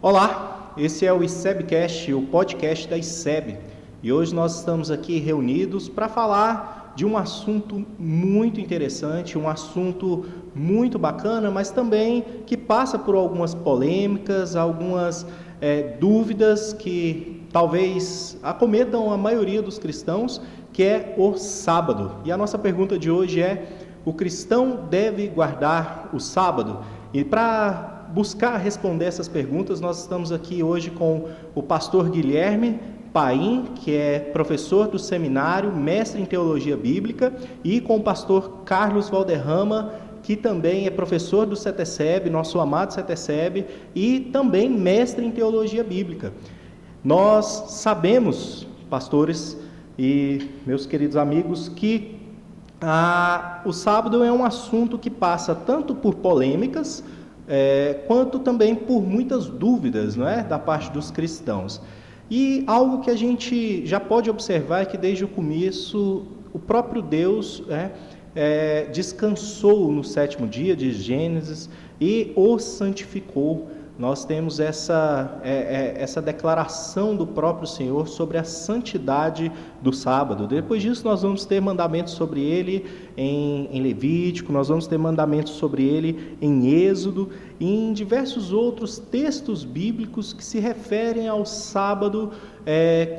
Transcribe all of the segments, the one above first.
Olá, esse é o ICEBcast, o podcast da ICEB, e hoje nós estamos aqui reunidos para falar de um assunto muito interessante, um assunto muito bacana, mas também que passa por algumas polêmicas, algumas dúvidas que talvez acometam a maioria dos cristãos, que é o sábado. E a nossa pergunta de hoje é: o cristão deve guardar o sábado? E para buscar responder essas perguntas, nós estamos aqui hoje com o pastor Guilherme Paim, que é professor do seminário, mestre em teologia bíblica, e com o pastor Carlos Valderrama, que também é professor do CETESEB, nosso amado CETESEB, e também mestre em teologia bíblica. Nós sabemos, pastores e meus queridos amigos, que o sábado é um assunto que passa tanto por polêmicas, quanto também por muitas dúvidas, não é, da parte dos cristãos. E algo que a gente já pode observar é que desde o começo o próprio Deus descansou no sétimo dia de Gênesis e o santificou. Nós temos essa declaração do próprio Senhor sobre a santidade do sábado. Depois disso, nós vamos ter mandamentos sobre ele em Levítico, nós vamos ter mandamentos sobre ele em Êxodo e em diversos outros textos bíblicos que se referem ao sábado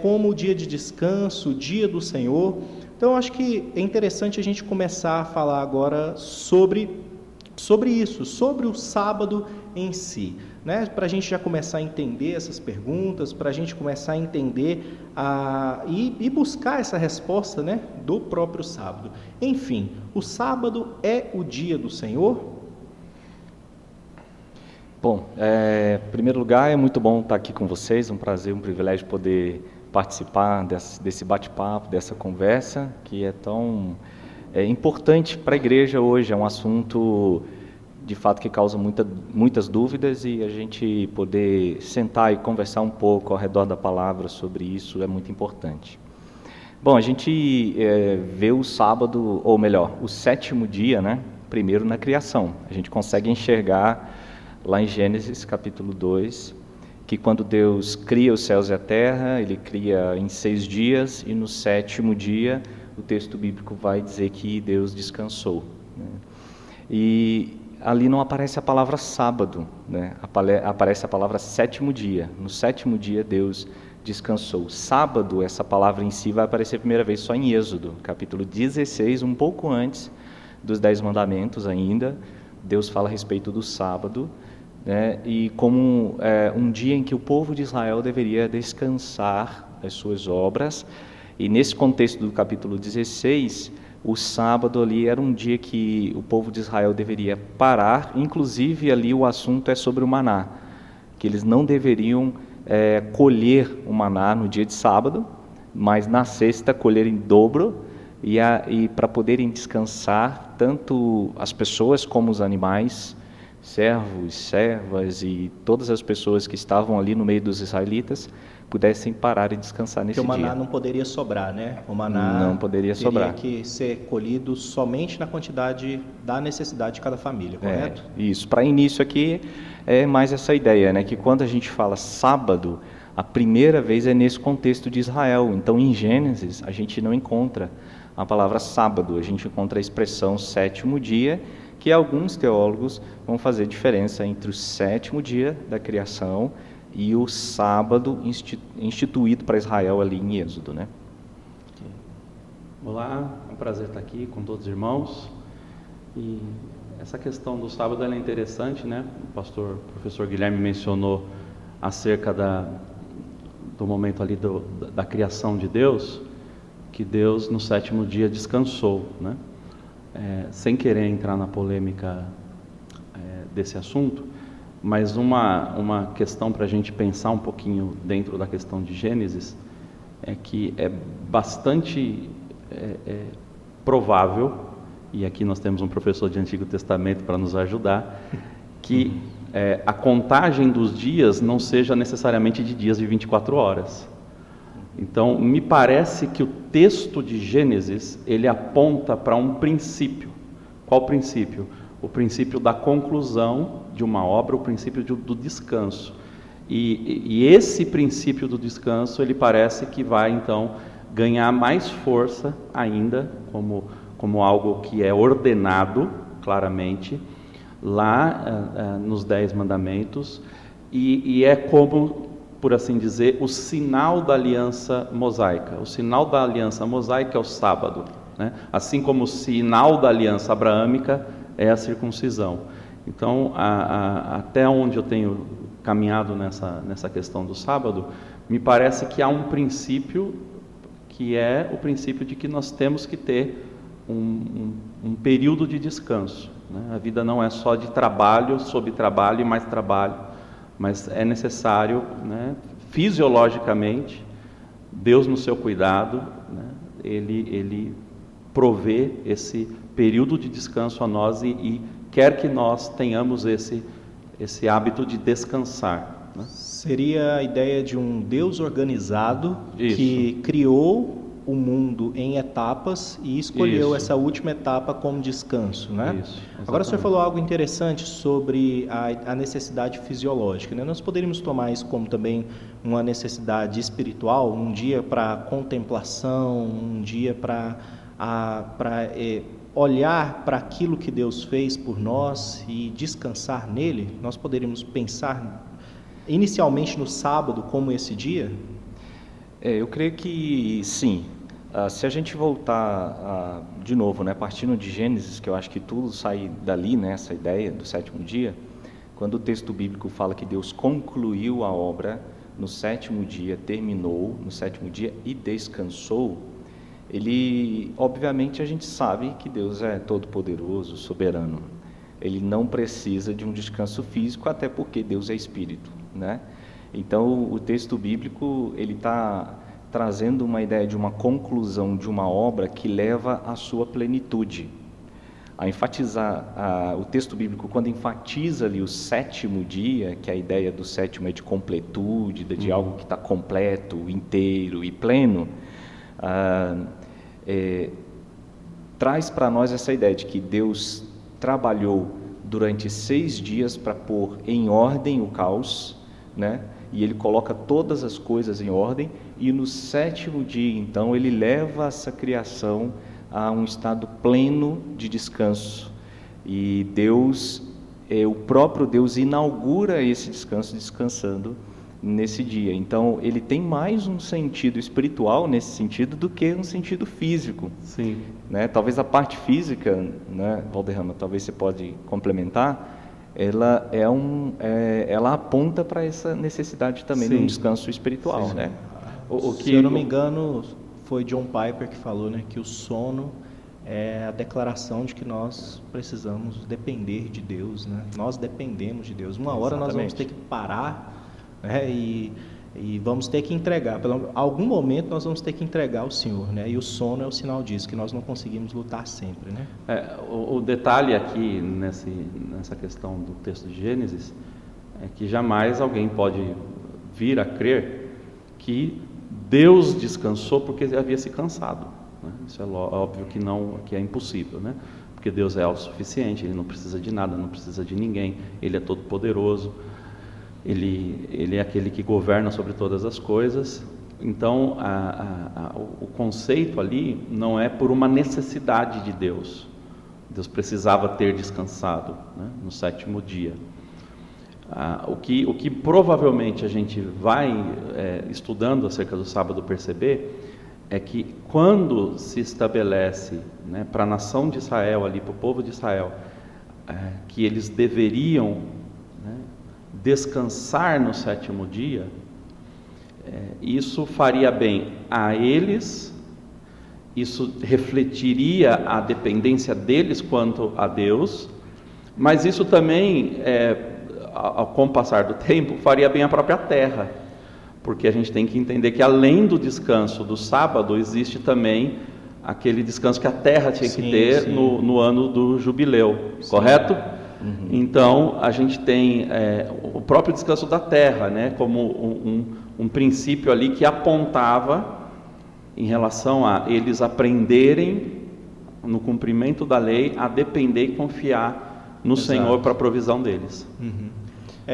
como o dia de descanso, o dia do Senhor. Então, acho que é interessante a gente começar a falar agora sobre isso, sobre o sábado em si, né? Para a gente já começar a entender essas perguntas, para a gente começar a entender e buscar essa resposta, né, do próprio sábado. Enfim, o sábado é o dia do Senhor? Bom, em primeiro lugar, é muito bom estar aqui com vocês, um prazer, um privilégio poder participar desse bate-papo, dessa conversa, que é tão importante para a igreja hoje. É um assunto, de fato, que causa muitas dúvidas, e a gente poder sentar e conversar um pouco ao redor da palavra sobre isso é muito importante. Bom, a gente vê o sábado, ou melhor, o sétimo dia, né, primeiro na criação. A gente consegue enxergar lá em Gênesis capítulo 2, que quando Deus cria os céus e a terra, Ele cria em 6 dias, e no sétimo dia o texto bíblico vai dizer que Deus descansou, né? E ali não aparece a palavra sábado, né? Aparece a palavra sétimo dia. No sétimo dia Deus descansou. Sábado, essa palavra em si vai aparecer a primeira vez só em Êxodo, capítulo 16, um pouco antes dos 10 mandamentos ainda. Deus fala a respeito do sábado, né? E como um dia em que o povo de Israel deveria descansar das suas obras. E nesse contexto do capítulo 16, o sábado ali era um dia que o povo de Israel deveria parar. Inclusive ali o assunto é sobre o maná, que eles não deveriam colher o maná no dia de sábado, mas na sexta colher em dobro, e para poderem descansar tanto as pessoas como os animais, servos, servas e todas as pessoas que estavam ali no meio dos israelitas pudessem parar e descansar nesse dia. Porque o maná não poderia sobrar, né? O maná não poderia sobrar. Teria que ser colhido somente na quantidade da necessidade de cada família, correto? Isso. Para início aqui é mais essa ideia, né? Que quando a gente fala sábado, a primeira vez é nesse contexto de Israel. Então, em Gênesis, a gente não encontra a palavra sábado, a gente encontra a expressão sétimo dia, que alguns teólogos vão fazer diferença entre o sétimo dia da criação e o sábado instituído para Israel ali em Êxodo, né? Olá, é um prazer estar aqui com todos os irmãos. E essa questão do sábado ela é interessante, né? O professor Guilherme mencionou acerca do momento ali da criação de Deus, que Deus no sétimo dia descansou, né? Sem querer entrar na polêmica desse assunto, mas uma questão para a gente pensar um pouquinho dentro da questão de Gênesis é que é bastante provável, e aqui nós temos um professor de Antigo Testamento para nos ajudar, que a contagem dos dias não seja necessariamente de dias de 24 horas. Então, me parece que o texto de Gênesis, ele aponta para um princípio. Qual princípio? O princípio da conclusão de uma obra, o princípio do descanso. E esse princípio do descanso, ele parece que vai então ganhar mais força ainda, como algo que é ordenado claramente lá nos 10 mandamentos, e é como, por assim dizer, o sinal da aliança mosaica. O sinal da aliança mosaica é o sábado, né? Assim como o sinal da aliança abraâmica é a circuncisão. Então, até onde eu tenho caminhado nessa questão do sábado, me parece que há um princípio, que é o princípio de que nós temos que ter um período de descanso, né? A vida não é só de trabalho, sob trabalho e mais trabalho, mas é necessário, né, fisiologicamente, Deus no seu cuidado, né, Ele provê esse período de descanso a nós e quer que nós tenhamos esse hábito de descansar, né? Seria a ideia de um Deus organizado Isso. que criou o mundo em etapas e escolheu Isso. essa última etapa como descanso, né? Isso, Agora o senhor exatamente. falou algo interessante sobre a necessidade fisiológica, né? Nós poderíamos tomar isso como também uma necessidade espiritual, um dia para contemplação, um dia para olhar para aquilo que Deus fez por nós e descansar nele. Nós poderíamos pensar inicialmente no sábado como esse dia? Eu creio que sim. Se a gente voltar de novo, né, partindo de Gênesis, que eu acho que tudo sai dali, né, essa ideia do sétimo dia, quando o texto bíblico fala que Deus concluiu a obra no sétimo dia, terminou no sétimo dia e descansou, obviamente a gente sabe que Deus é todo-poderoso, soberano. Ele não precisa de um descanso físico, até porque Deus é espírito, né? Então o texto bíblico ele está trazendo uma ideia de uma conclusão de uma obra que leva à sua plenitude. A enfatizar, o texto bíblico, quando enfatiza ali o sétimo dia, que a ideia do sétimo é de completude, de algo que está completo, inteiro e pleno, traz para nós essa ideia de que Deus trabalhou durante 6 dias para pôr em ordem o caos, né? E Ele coloca todas as coisas em ordem, e no sétimo dia, então, Ele leva essa criação a um estado pleno de descanso. E Deus, o próprio Deus inaugura esse descanso descansando nesse dia. Então, ele tem mais um sentido espiritual nesse sentido do que um sentido físico. Sim. Né? Talvez a parte física, né, Valderrama, talvez você pode complementar, ela aponta para essa necessidade também de um descanso espiritual, Sim. né? Se eu não me engano, foi John Piper que falou, né, que o sono é a declaração de que nós precisamos depender de Deus, né? Nós dependemos de Deus. Uma hora nós vamos ter que parar, né, e vamos ter que entregar. Algum momento nós vamos ter que entregar ao Senhor, né? E o sono é o sinal disso, que nós não conseguimos lutar sempre, né? O detalhe aqui nessa questão do texto de Gênesis é que jamais alguém pode vir a crer que Deus descansou porque havia se cansado, né? Isso é óbvio que é impossível, né? Porque Deus é autossuficiente, Ele não precisa de nada, não precisa de ninguém, Ele é todo poderoso. Ele é aquele que governa sobre todas as coisas. Então, o conceito ali não é por uma necessidade de Deus. Deus precisava ter descansado, né, no sétimo dia. O que provavelmente a gente vai, estudando acerca do sábado, perceber é que quando se estabelece, né, para a nação de Israel, ali, para o povo de Israel, que eles deveriam, né, descansar no sétimo dia, isso faria bem a eles, isso refletiria a dependência deles quanto a Deus, mas isso também, com o passar do tempo, faria bem à própria terra, porque a gente tem que entender que além do descanso do sábado, existe também aquele descanso que a terra tinha que ter no ano do jubileu, correto? Uhum. Então, a gente tem o próprio descanso da terra, né, como um princípio ali que apontava em relação a eles aprenderem no cumprimento da lei a depender e confiar no Senhor para a provisão deles. Uhum.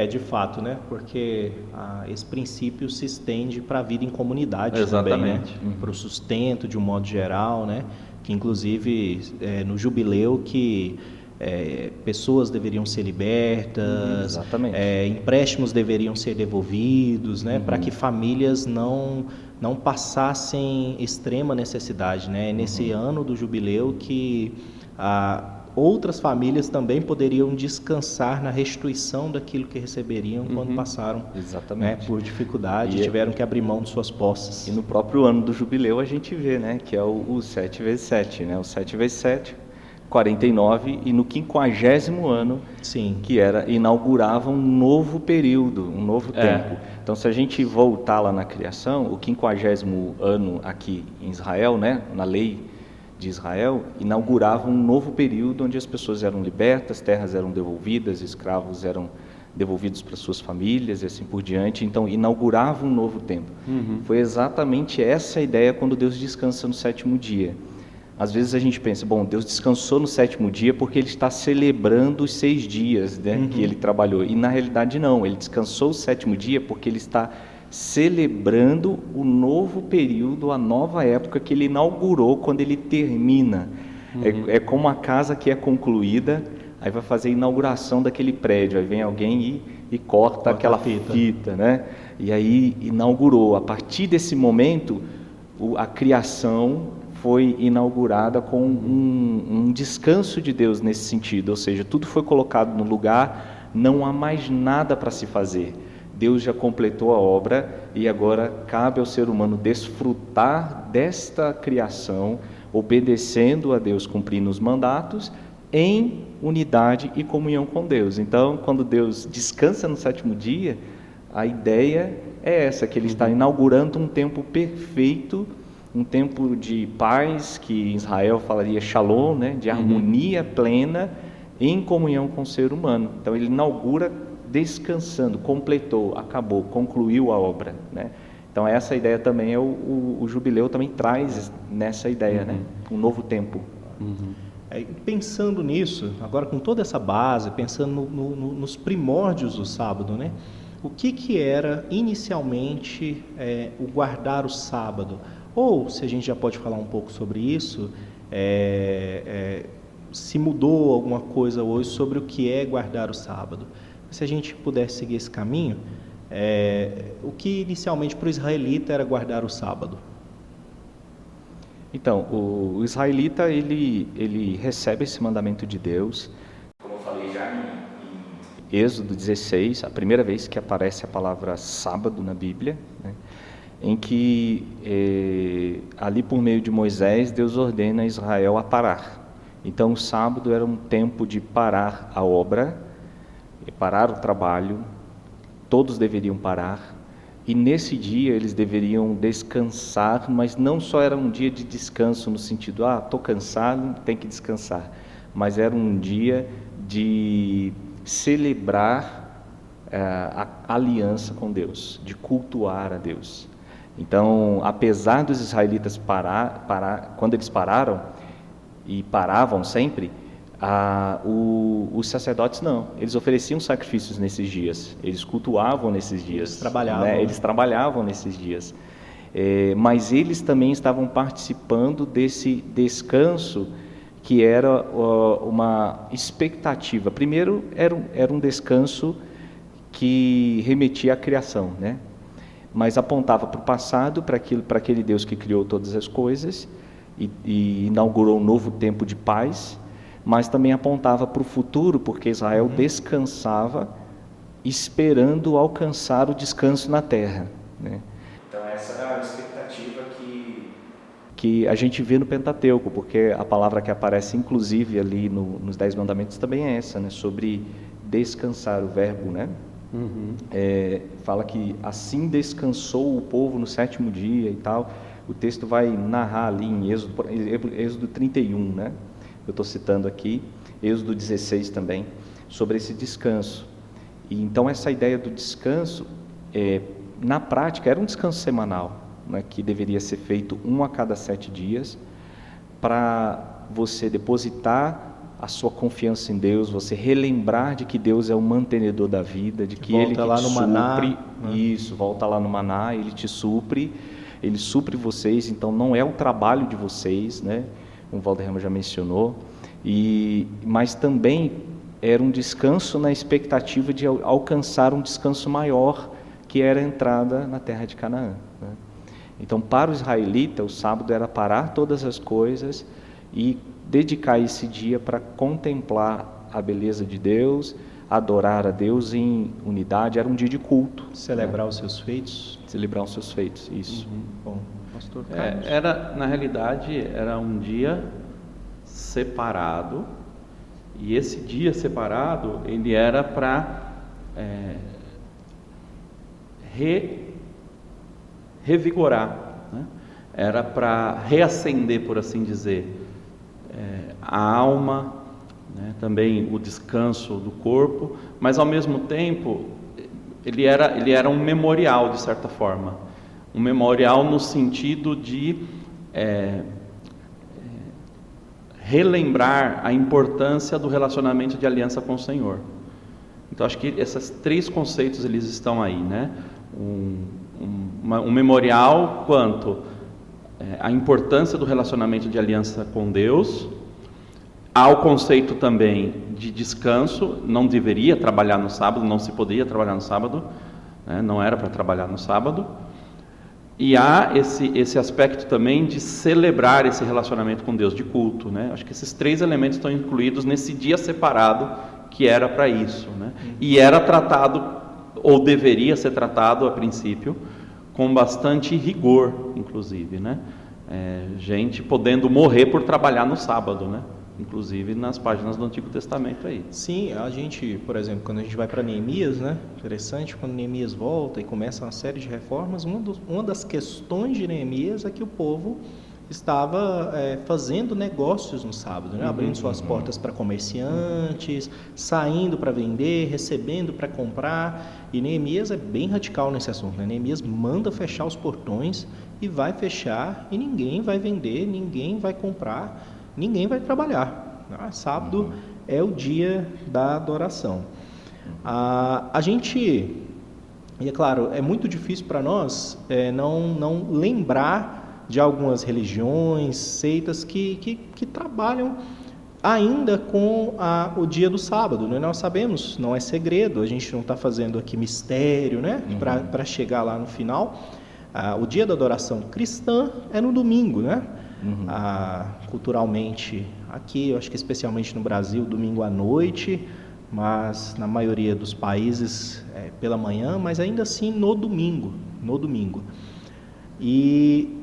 De fato, né? Porque esse princípio se estende para a vida em comunidade Exatamente. também, né? Para o sustento de um modo geral, né? Que inclusive no jubileu que pessoas deveriam ser libertas, Exatamente. Empréstimos deveriam ser devolvidos, né? Para que famílias não passassem extrema necessidade, né? Nesse ano do jubileu que outras famílias também poderiam descansar na restituição daquilo que receberiam quando passaram, né, por dificuldade e tiveram que abrir mão de suas posses. E no próprio ano do jubileu a gente vê, né, que é o 7 vezes 7, né, o 7 vezes 7, 49, e no 50º ano, Sim, que inaugurava um novo período, um novo tempo. Então, se a gente voltar lá na criação, o 50º ano aqui em Israel, né, na lei de Israel, inaugurava um novo período onde as pessoas eram libertas, terras eram devolvidas, escravos eram devolvidos para suas famílias e assim por diante. Então, inaugurava um novo tempo. Foi exatamente essa a ideia quando Deus descansa no 7º dia. Às vezes a gente pensa, bom, Deus descansou no 7º dia porque Ele está celebrando os 6 dias, né, que Ele trabalhou. E na realidade não, Ele descansou o 7º dia porque Ele está celebrando o novo período, a nova época que Ele inaugurou quando Ele termina. É como a casa que é concluída, aí vai fazer a inauguração daquele prédio, aí vem alguém e corta aquela fita, né? E aí inaugurou. A partir desse momento, a criação foi inaugurada com um descanso de Deus nesse sentido, ou seja, tudo foi colocado no lugar, não há mais nada para se fazer. Deus já completou a obra e agora cabe ao ser humano desfrutar desta criação, obedecendo a Deus, cumprindo os mandatos, em unidade e comunhão com Deus. Então, quando Deus descansa no 7º dia, a ideia é essa, que Ele está inaugurando um tempo perfeito, um tempo de paz, que em Israel falaria shalom, né? De harmonia plena, em comunhão com o ser humano. Então, Ele inaugura descansando, completou, acabou, concluiu a obra, né? Então essa ideia também o jubileu também traz nessa ideia, né? Um novo tempo. Pensando nisso, agora com toda essa base, pensando nos primórdios do sábado, né? O que era inicialmente o guardar o sábado? Ou, se a gente já pode falar um pouco sobre isso, se mudou alguma coisa hoje sobre o que é guardar o sábado? Se a gente pudesse seguir esse caminho, o que inicialmente para o israelita era guardar o sábado? Então, o israelita, ele recebe esse mandamento de Deus, como eu falei já em Êxodo 16, a primeira vez que aparece a palavra sábado na Bíblia, né, em que ali por meio de Moisés, Deus ordena a Israel a parar. Então, o sábado era um tempo de parar a obra, parar o trabalho, todos deveriam parar, e nesse dia eles deveriam descansar, mas não só era um dia de descanso no sentido, estou cansado, tem que descansar, mas era um dia de celebrar a aliança com Deus, de cultuar a Deus. Então, apesar dos israelitas quando eles pararam, e paravam sempre, os sacerdotes não, eles ofereciam sacrifícios nesses dias, eles cultuavam nesses dias, eles trabalhavam, né? Eles trabalhavam nesses dias, mas eles também estavam participando desse descanso que era uma expectativa. Primeiro era um descanso que remetia à criação, né? Mas apontava para o passado, para aquele Deus que criou todas as coisas e inaugurou um novo tempo de paz, mas também apontava para o futuro, porque Israel descansava esperando alcançar o descanso na terra, né? Então essa é a expectativa que a gente vê no Pentateuco, porque a palavra que aparece inclusive ali nos 10 mandamentos também é essa, né? Sobre descansar, o verbo, né? Fala que assim descansou o povo no 7º dia e tal. O texto vai narrar ali em Êxodo 31, né? Eu estou citando aqui, Êxodo 16 também, sobre esse descanso. E então essa ideia do descanso, na prática, era um descanso semanal, né, que deveria ser feito 1 a cada 7 dias, para você depositar a sua confiança em Deus, você relembrar de que Deus é o mantenedor da vida, de que Ele te lá no supre, maná, né? Isso, volta lá no maná, Ele te supre, Ele supre vocês, então não é o trabalho de vocês, né? O Valderrama já mencionou, mas também era um descanso na expectativa de alcançar um descanso maior, que era a entrada na terra de Canaã, né? Então, para o israelita, o sábado era parar todas as coisas e dedicar esse dia para contemplar a beleza de Deus, adorar a Deus em unidade. Era um dia de culto. Celebrar os seus feitos. Celebrar os seus feitos, isso. Bom, pastor Carlos. Na realidade, era um dia separado, e esse dia separado, ele era para revigorar, né? Era para reacender, por assim dizer, a alma, né? Também o descanso do corpo, mas ao mesmo tempo ele era um memorial, de certa forma, um memorial no sentido de relembrar a importância do relacionamento de aliança com o Senhor. Então acho que esses três conceitos eles estão aí, né? Um memorial quanto à importância do relacionamento de aliança com Deus, ao conceito também de descanso, não deveria trabalhar no sábado, não se podia trabalhar no sábado, né? Não era para trabalhar no sábado, e há esse aspecto também de celebrar esse relacionamento com Deus, de culto, né? Acho que esses três elementos estão incluídos nesse dia separado que era para isso, né? E era tratado, ou deveria ser tratado a princípio, com bastante rigor, inclusive, né? Gente podendo morrer por trabalhar no sábado, né? Inclusive nas páginas do Antigo Testamento aí. Sim, a gente, por exemplo, quando a gente vai para Neemias, né? Interessante, quando Neemias volta e começa uma série de reformas, uma das questões de Neemias é que o povo estava fazendo negócios no sábado, né? Abrindo suas portas para comerciantes, saindo para vender, recebendo para comprar. E Neemias é bem radical nesse assunto, né? Neemias manda fechar os portões e vai fechar, e ninguém vai vender, ninguém vai comprar, ninguém vai trabalhar. Sábado é o dia da adoração. A gente, e é claro, é muito difícil para nós não lembrar de algumas religiões, seitas que trabalham ainda com o dia do sábado, né? Nós sabemos, não é segredo, a gente não está fazendo aqui mistério, né? Para chegar lá no final. O dia da adoração cristã é no domingo, né? Culturalmente aqui, eu acho que especialmente no Brasil, domingo à noite, mas na maioria dos países pela manhã, mas ainda assim no domingo. E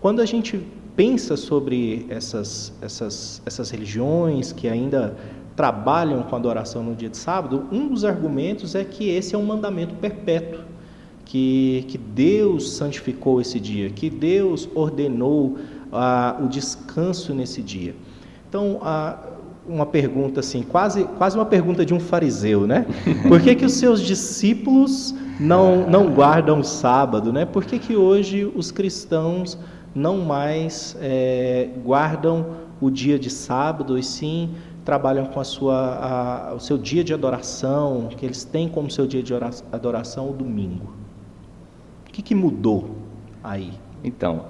quando a gente pensa sobre essas religiões que ainda trabalham com a adoração no dia de sábado, um dos argumentos é que esse é um mandamento perpétuo, que Deus santificou esse dia, que Deus ordenou o descanso nesse dia. Então, uma pergunta assim, quase uma pergunta de um fariseu, né? Por que os seus discípulos não guardam o sábado, né? Por que hoje os cristãos não mais guardam o dia de sábado e sim trabalham com o seu dia de adoração, que eles têm como seu dia de adoração o domingo? O que mudou aí? Então,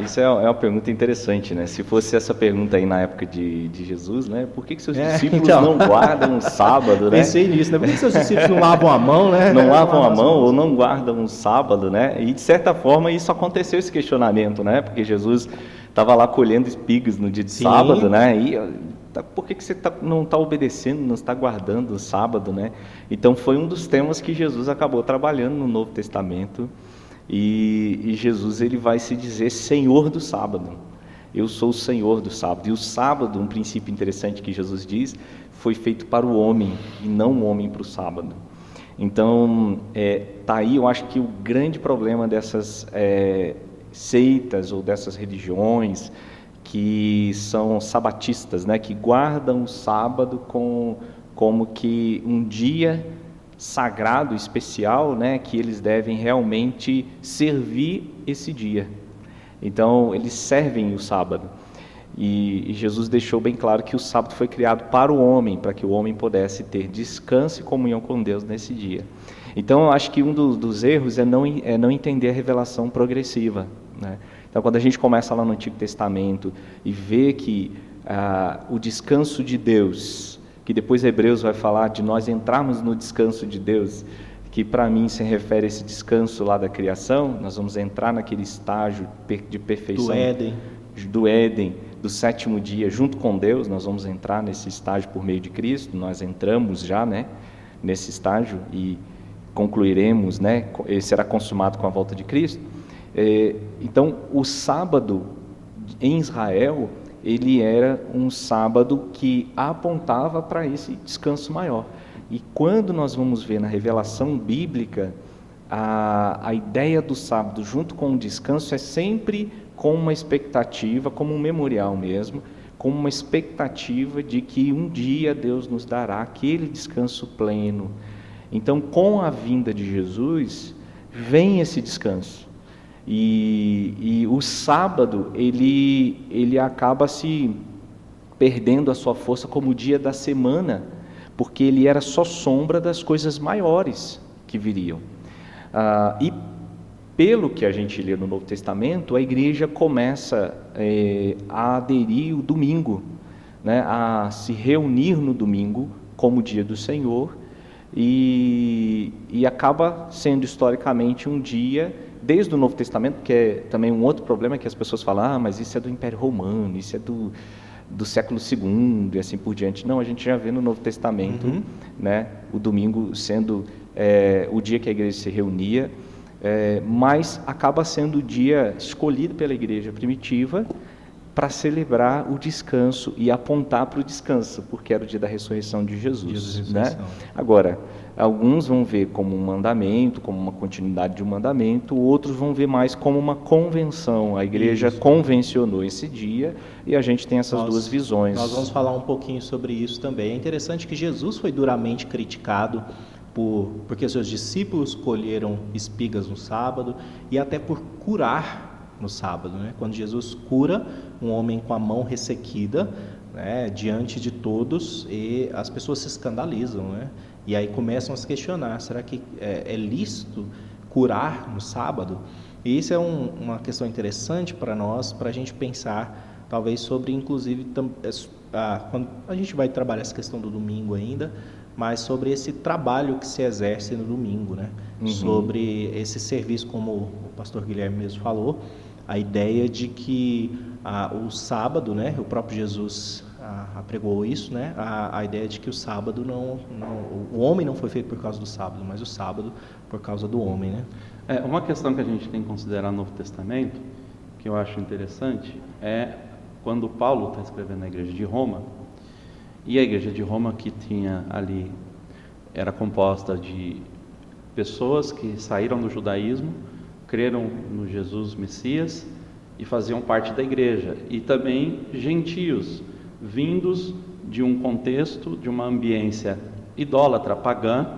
isso é uma pergunta interessante, né? Se fosse essa pergunta aí na época de Jesus, né? Por que seus discípulos não guardam o sábado, né? Pensei nisso, né? Por que seus discípulos não lavam a mão, né? Não lavam a mão ou não guardam o sábado, né? E de certa forma isso aconteceu, esse questionamento, né? Porque Jesus estava lá colhendo espigas no dia de sábado, né? E por que você não está obedecendo, não está guardando o sábado, né? Então foi um dos temas que Jesus acabou trabalhando no Novo Testamento. E Jesus ele vai se dizer Senhor do sábado. Eu sou o Senhor do sábado. E o sábado, um princípio interessante que Jesus diz, foi feito para o homem e não o homem para o sábado. Então, tá aí, eu acho que o grande problema dessas seitas ou dessas religiões que são sabatistas, né, que guardam o sábado como que um dia sagrado, especial, né, que eles devem realmente servir esse dia. Então, eles servem o sábado. E Jesus deixou bem claro que o sábado foi criado para o homem, para que o homem pudesse ter descanso e comunhão com Deus nesse dia. Então, eu acho que um dos erros é não entender a revelação progressiva, né? Então, quando a gente começa lá no Antigo Testamento e vê que o descanso de Deus, que depois Hebreus vai falar de nós entrarmos no descanso de Deus, que para mim se refere a esse descanso lá da criação, nós vamos entrar naquele estágio de perfeição do Éden, do sétimo dia, junto com Deus, nós vamos entrar nesse estágio por meio de Cristo, nós entramos já, né, nesse estágio e concluiremos, né, ele será consumado com a volta de Cristo. Então, o sábado em Israel, ele era um sábado que apontava para esse descanso maior. E quando nós vamos ver na revelação bíblica, a ideia do sábado junto com o descanso é sempre com uma expectativa, como um memorial mesmo, com uma expectativa de que um dia Deus nos dará aquele descanso pleno. Então, com a vinda de Jesus, vem esse descanso. E o sábado, ele acaba se perdendo a sua força como o dia da semana, porque ele era só sombra das coisas maiores que viriam. E pelo que a gente lê no Novo Testamento, a igreja começa a aderir o domingo, né, a se reunir no domingo como dia do Senhor, e acaba sendo historicamente um dia, desde o Novo Testamento, que é também um outro problema que as pessoas falam, mas isso é do Império Romano, isso é do século II e assim por diante. Não, a gente já vê no Novo Testamento, né, o domingo sendo o dia que a igreja se reunia, mas acaba sendo o dia escolhido pela igreja primitiva para celebrar o descanso e apontar para o descanso, porque era o dia da ressurreição de Jesus. Né? Agora, alguns vão ver como um mandamento, como uma continuidade de um mandamento, outros vão ver mais como uma convenção. A igreja convencionou esse dia e a gente tem essas duas visões. Nós vamos falar um pouquinho sobre isso também. É interessante que Jesus foi duramente criticado porque seus discípulos colheram espigas no sábado e até por curar no sábado, né? Quando Jesus cura um homem com a mão ressequida, né, diante de todos, e as pessoas se escandalizam, né? E aí começam a se questionar, será que é lícito curar no sábado? E isso é uma questão interessante para nós, para a gente pensar, talvez sobre, inclusive, quando a gente vai trabalhar essa questão do domingo ainda, mas sobre esse trabalho que se exerce no domingo, né? Sobre esse serviço, como o pastor Guilherme mesmo falou, a ideia de que o sábado, né? O próprio Jesus apregou isso, né? A ideia de que o sábado o homem não foi feito por causa do sábado, mas o sábado por causa do homem, né? Uma questão que a gente tem que considerar no Novo Testamento, que eu acho interessante, é quando Paulo está escrevendo na igreja de Roma, e a igreja de Roma que tinha ali, era composta de pessoas que saíram do judaísmo, creram no Jesus Messias e faziam parte da igreja, e também gentios, vindos de um contexto, de uma ambiência idólatra, pagã,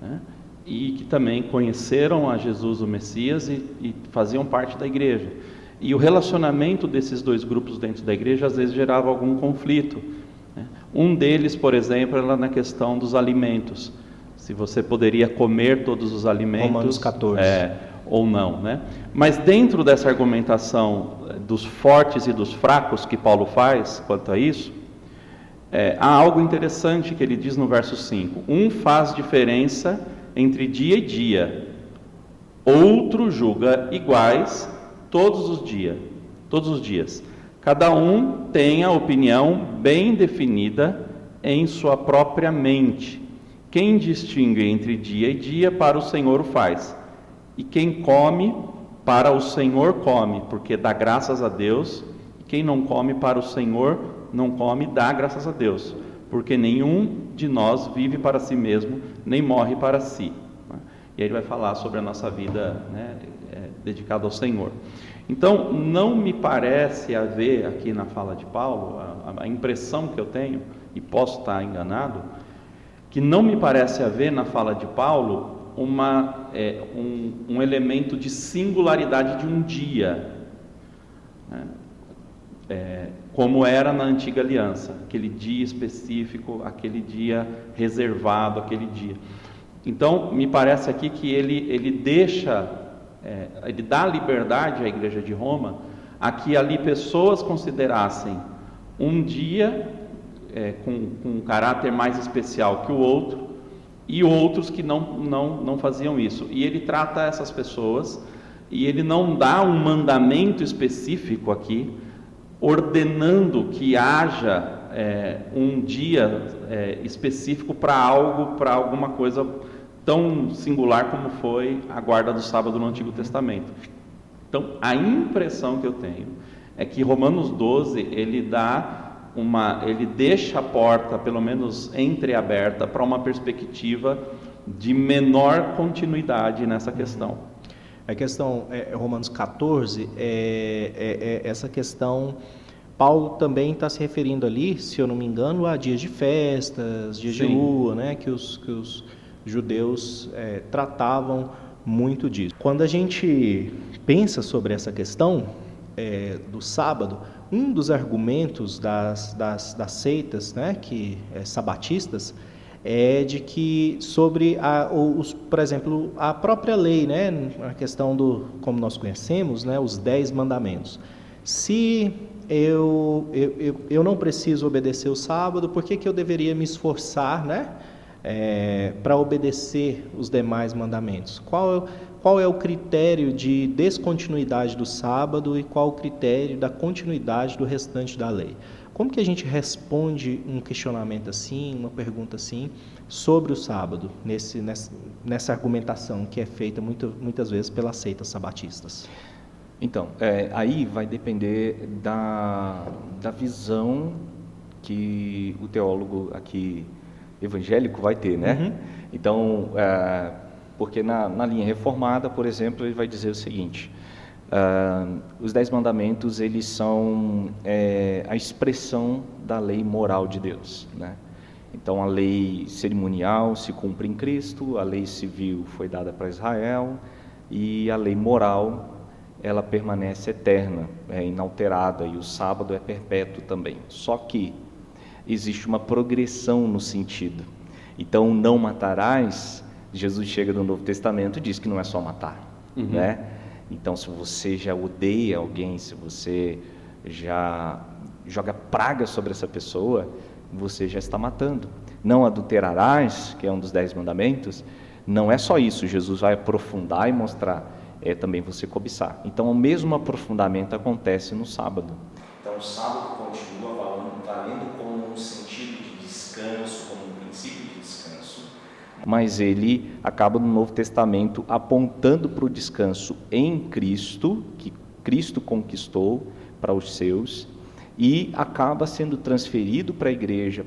né? E que também conheceram a Jesus o Messias e faziam parte da igreja. E o relacionamento desses dois grupos dentro da igreja às vezes gerava algum conflito. Um deles, por exemplo, era na questão dos alimentos. Se você poderia comer todos os alimentos. Romanos 14. Ou não, né? Mas dentro dessa argumentação dos fortes e dos fracos que Paulo faz quanto a isso, há algo interessante que ele diz no verso 5. Um faz diferença entre dia e dia, outro julga iguais todos os dias. Cada um tem a opinião bem definida em sua própria mente. Quem distingue entre dia e dia, para o Senhor o faz. E quem come, para o Senhor come, porque dá graças a Deus. E quem não come, para o Senhor não come, dá graças a Deus. Porque nenhum de nós vive para si mesmo, nem morre para si. E aí ele vai falar sobre a nossa vida, né, dedicada ao Senhor. Então, não me parece haver aqui na fala de Paulo, a impressão que eu tenho, e posso estar enganado, que não me parece haver na fala de Paulo um elemento de singularidade de um dia. como era na antiga aliança, aquele dia específico, aquele dia reservado, aquele dia. Então, me parece aqui que ele deixa, ele dá liberdade à Igreja de Roma a que ali pessoas considerassem um dia com um caráter mais especial que o outro, e outros que não faziam isso. E ele trata essas pessoas, e ele não dá um mandamento específico aqui, ordenando que haja um dia específico para algo, para alguma coisa tão singular como foi a guarda do sábado no Antigo Testamento. Então, a impressão que eu tenho é que Romanos 12, ele deixa a porta, pelo menos entreaberta, para uma perspectiva de menor continuidade nessa questão. A questão, Romanos 14, essa questão, Paulo também está se referindo ali, se eu não me engano, a dias de festas, dias de lua, né, que os judeus tratavam muito disso. Quando a gente pensa sobre essa questão do sábado, um dos argumentos das seitas, né, sabatistas, é de que sobre por exemplo, a própria lei, né, a questão como nós conhecemos, né, os 10 mandamentos. Se eu não preciso obedecer o sábado, por que eu deveria me esforçar, né, para obedecer os demais mandamentos? Qual é o critério de descontinuidade do sábado e qual o critério da continuidade do restante da lei? Como que a gente responde um questionamento assim, uma pergunta assim, sobre o sábado, nessa argumentação que é feita muitas vezes pelas seitas sabatistas? Então, aí vai depender da visão que o teólogo aqui evangélico vai ter, né? Uhum. Então, porque na linha reformada, por exemplo, ele vai dizer o seguinte: os 10 mandamentos, eles são a expressão da lei moral de Deus, né? Então, a lei cerimonial se cumpre em Cristo, a lei civil foi dada para Israel, e a lei moral, ela permanece eterna, inalterada, e o sábado é perpétuo também. Só que existe uma progressão no sentido. Então, não matarás, Jesus chega no Novo Testamento e diz que não é só matar, né? Então, se você já odeia alguém, se você já joga praga sobre essa pessoa, você já está matando. Não adulterarás, que é um dos 10 mandamentos, não é só isso, Jesus vai aprofundar e mostrar, também você cobiçar. Então, o mesmo aprofundamento acontece no sábado. Então, o sábado continua valendo como um sentido de descanso, como um princípio de descanso, mas ele acaba no Novo Testamento apontando para o descanso em Cristo, que Cristo conquistou para os seus, e acaba sendo transferido para a igreja,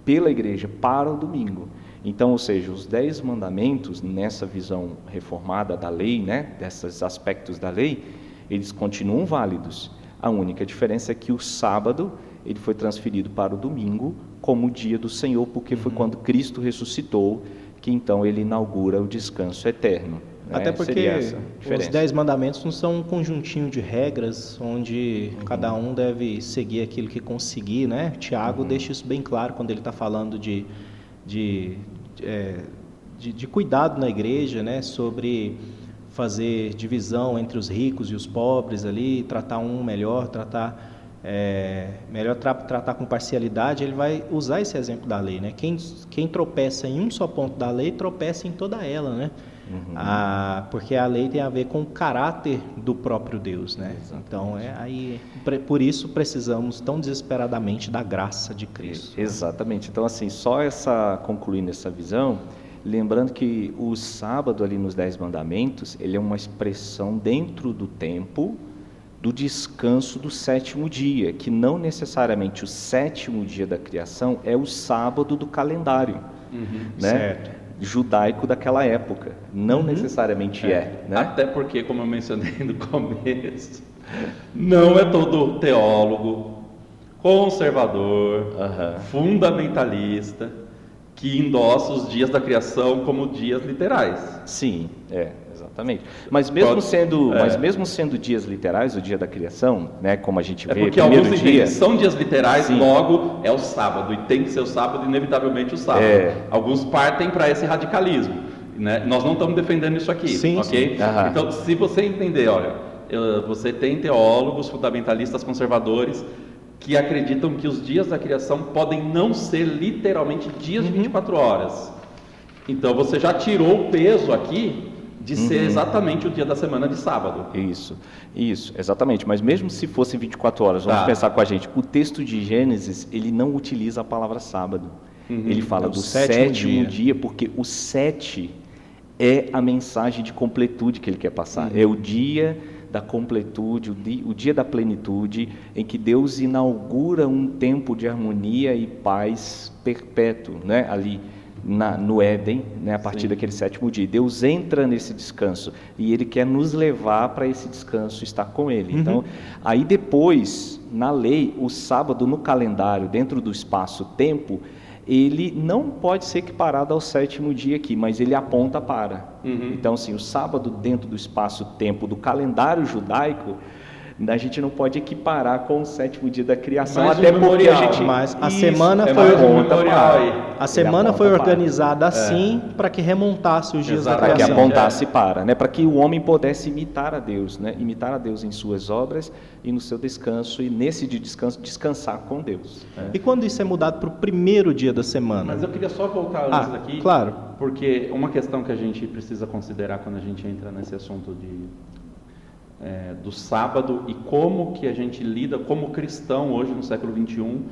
pela igreja, para o domingo. Então, ou seja, os 10 mandamentos, nessa visão reformada da lei, né, desses aspectos da lei, eles continuam válidos. A única diferença é que o sábado, ele foi transferido para o domingo como o dia do Senhor, porque foi quando Cristo ressuscitou, que então ele inaugura o descanso eterno. Até porque os 10 mandamentos não são um conjuntinho de regras onde cada um deve seguir aquilo que conseguir, né? Tiago deixa isso bem claro quando ele está falando de cuidado na igreja, né? Sobre fazer divisão entre os ricos e os pobres ali, tratar um melhor, tratar com parcialidade. Ele vai usar esse exemplo da lei, né? Quem tropeça em um só ponto da lei, tropeça em toda ela, né? Porque a lei tem a ver com o caráter do próprio Deus, né? Então, por isso precisamos tão desesperadamente da graça de Cristo. Exatamente. Então, assim, concluindo essa visão, lembrando que o sábado ali nos 10 mandamentos, ele é uma expressão dentro do tempo do descanso do 7º dia, que não necessariamente o 7º dia da criação é o sábado do calendário, né? Certo. Judaico daquela época, não necessariamente né? Até porque, como eu mencionei no começo, não é todo teólogo, conservador, fundamentalista, que endossa os dias da criação como dias literais. Sim, exatamente. Exatamente. Mas mesmo sendo dias literais, o dia da criação, né, como a gente vê, porque primeiro alguns dia, são dias literais, sim, logo é o sábado, e tem que ser o sábado, inevitavelmente o sábado. Alguns partem para esse radicalismo, né? Nós não estamos defendendo isso aqui, sim, ok? sim. Então, se você entender, olha, você tem teólogos, fundamentalistas, conservadores, que acreditam que os dias da criação podem não ser literalmente dias de 24 horas. Então você já tirou o peso aqui de ser exatamente o dia da semana de sábado. Isso, exatamente. Mas mesmo se fosse 24 horas, vamos pensar com a gente, o texto de Gênesis, ele não utiliza a palavra sábado. Ele fala do sétimo dia, porque o 7 é a mensagem de completude que ele quer passar. É o dia da completude, o dia da plenitude, em que Deus inaugura um tempo de harmonia e paz perpétuo, né? Ali no Éden, né? A partir daquele sétimo dia. Deus entra nesse descanso e Ele quer nos levar para esse descanso, estar com Ele. Então, aí depois, na lei, o sábado no calendário, dentro do espaço-tempo, ele não pode ser equiparado ao sétimo dia aqui, mas ele aponta para. Então, assim, o sábado dentro do espaço-tempo do calendário judaico, a gente não pode equiparar com o sétimo dia da criação, mais até um porque memorial. a gente... Mas a Isso, semana é foi mais um memorial aí. A semana foi organizada assim para que remontasse os dias da para que criação. apontasse para, né? Para que o homem pudesse imitar a Deus, né? Imitar a Deus em suas obras e no seu descanso, e nesse dia de descanso, descansar com Deus. E quando isso é mudado para o primeiro dia da semana? Mas eu queria só voltar antes daqui, claro, porque uma questão que a gente precisa considerar quando a gente entra nesse assunto do sábado e como que a gente lida como cristão hoje no século 21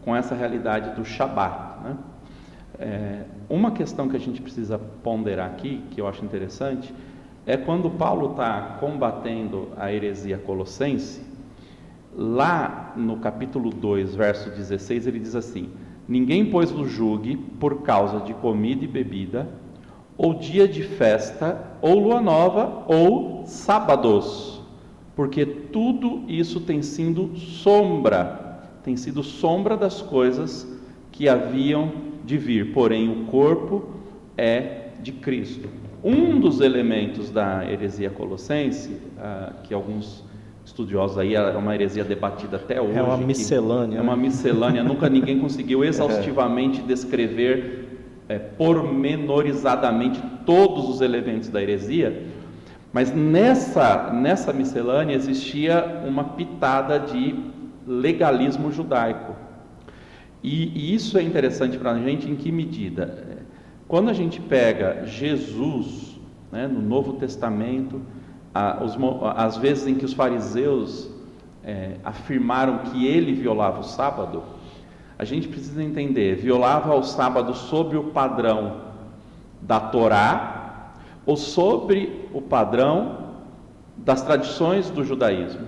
com essa realidade do Shabat, né? Uma questão que a gente precisa ponderar aqui, que eu acho interessante, é quando Paulo está combatendo a heresia colossense. Lá no capítulo 2, verso 16, ele diz assim: ninguém pois o julgue por causa de comida e bebida, ou dia de festa, ou lua nova, ou sábados, porque tudo isso tem sido sombra das coisas que haviam de vir, porém o corpo é de Cristo. Um dos elementos da heresia colossense, que alguns estudiosos aí, é uma heresia debatida até hoje. É uma miscelânea. É uma miscelânea, nunca ninguém conseguiu exaustivamente descrever pormenorizadamente todos os elementos da heresia, mas nessa miscelânea existia uma pitada de legalismo judaico. E isso é interessante para a gente em que medida? Quando a gente pega Jesus, né, no Novo Testamento, as vezes em que os fariseus afirmaram que ele violava o sábado, a gente precisa entender, violava o sábado sobre o padrão da Torá ou sobre o padrão das tradições do judaísmo,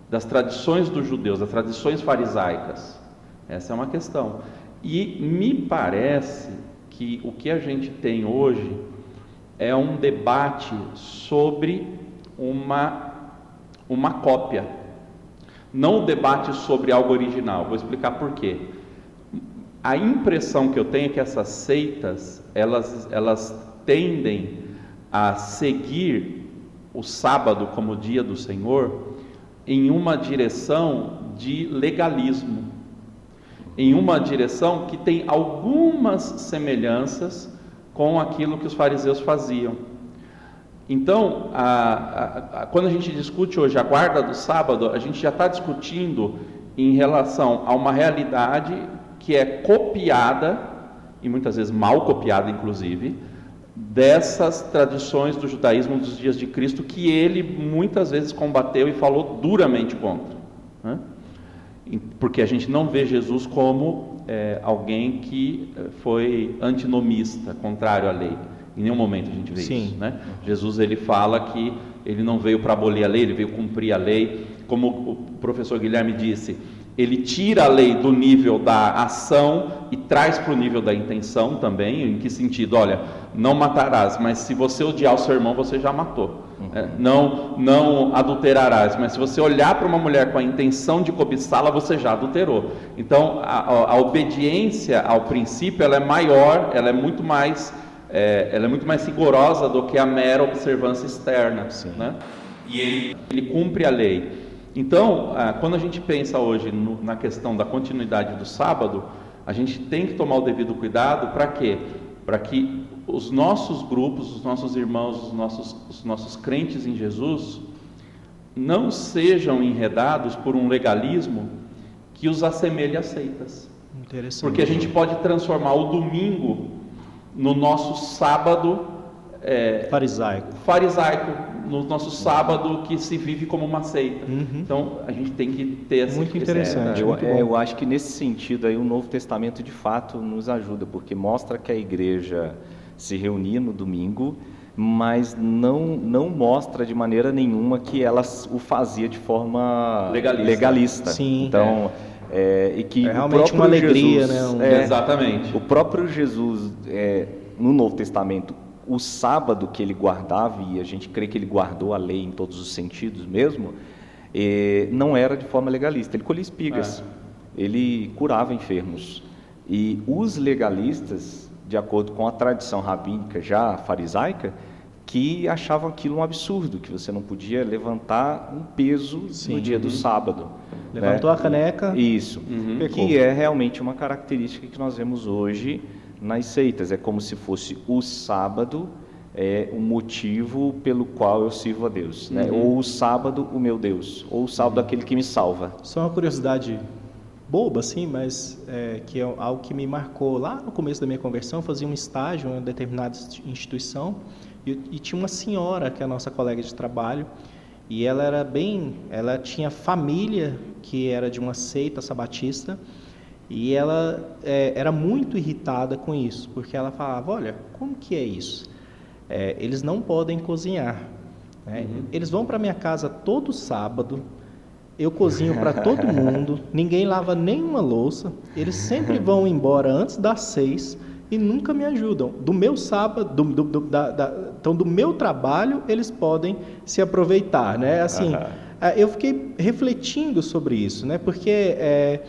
das tradições dos judeus, das tradições farisaicas. Essa é uma questão. E me parece que o que a gente tem hoje é um debate sobre uma cópia, não um debate sobre algo original. Vou explicar por quê. A impressão que eu tenho é que essas seitas, elas tendem a seguir o sábado como dia do Senhor em uma direção de legalismo, em uma direção que tem algumas semelhanças com aquilo que os fariseus faziam. Então, quando a gente discute hoje a guarda do sábado, a gente já está discutindo em relação a uma realidade que é copiada, e muitas vezes mal copiada inclusive, dessas tradições do judaísmo dos dias de Cristo, que ele muitas vezes combateu e falou duramente contra, né? Porque a gente não vê Jesus como alguém que foi antinomista, contrário à lei. Em nenhum momento a gente vê isso, né? Jesus, ele fala que ele não veio para abolir a lei, ele veio cumprir a lei. Como o professor Guilherme disse, ele tira a lei do nível da ação e traz para o nível da intenção também. Em que sentido? Olha, não matarás, mas se você odiar o seu irmão, você já matou. Não adulterarás, mas se você olhar para uma mulher com a intenção de cobiçá-la, você já adulterou. Então, a obediência ao princípio, ela é maior, ela é muito mais ela é muito mais rigorosa do que a mera observância externa, Sim. né? E ele cumpre a lei. Então, quando a gente pensa hoje na questão da continuidade do sábado, a gente tem que tomar o devido cuidado. Para quê? Para que os nossos grupos, os nossos irmãos, os nossos crentes em Jesus não sejam enredados por um legalismo que os assemelhe a seitas. Interessante. Porque a gente pode transformar o domingo no nosso sábado farisaico, no nosso sábado que se vive como uma seita. Então a gente tem que ter Muito interessante. Eu acho que nesse sentido aí o Novo Testamento de fato nos ajuda, porque mostra que a igreja se reunia no domingo, mas não mostra de maneira nenhuma que ela o fazia de forma legalista. Sim. Então, e que realmente uma alegria, Jesus, né? Exatamente. O próprio Jesus, no Novo Testamento, o sábado que ele guardava, e a gente crê que ele guardou a lei em todos os sentidos mesmo, não era de forma legalista. Ele colhia espigas, ele curava enfermos. E os legalistas, de acordo com a tradição rabínica já farisaica, que achavam aquilo um absurdo, que você não podia levantar um peso no dia do sábado. Levantou a caneca. Isso, pecou. que é realmente uma característica que nós vemos hoje nas seitas. É como se fosse o sábado o motivo pelo qual eu sirvo a Deus, né? Ou o sábado o meu Deus, ou o sábado aquele que me salva. Só uma curiosidade boba, assim, mas que é algo que me marcou. Lá no começo da minha conversão, eu fazia um estágio em uma determinada instituição e tinha uma senhora, que é a nossa colega de trabalho, e ela tinha família que era de uma seita sabatista, e ela era muito irritada com isso, porque ela falava: olha, como que é isso? Eles não podem cozinhar, né? Eles vão para minha casa todo sábado, eu cozinho para todo mundo, ninguém lava nenhuma louça, eles sempre vão embora antes das 6 e nunca me ajudam. Do meu sábado, então do meu trabalho, eles podem se aproveitar, né? Assim, eu fiquei refletindo sobre isso, né? Porque,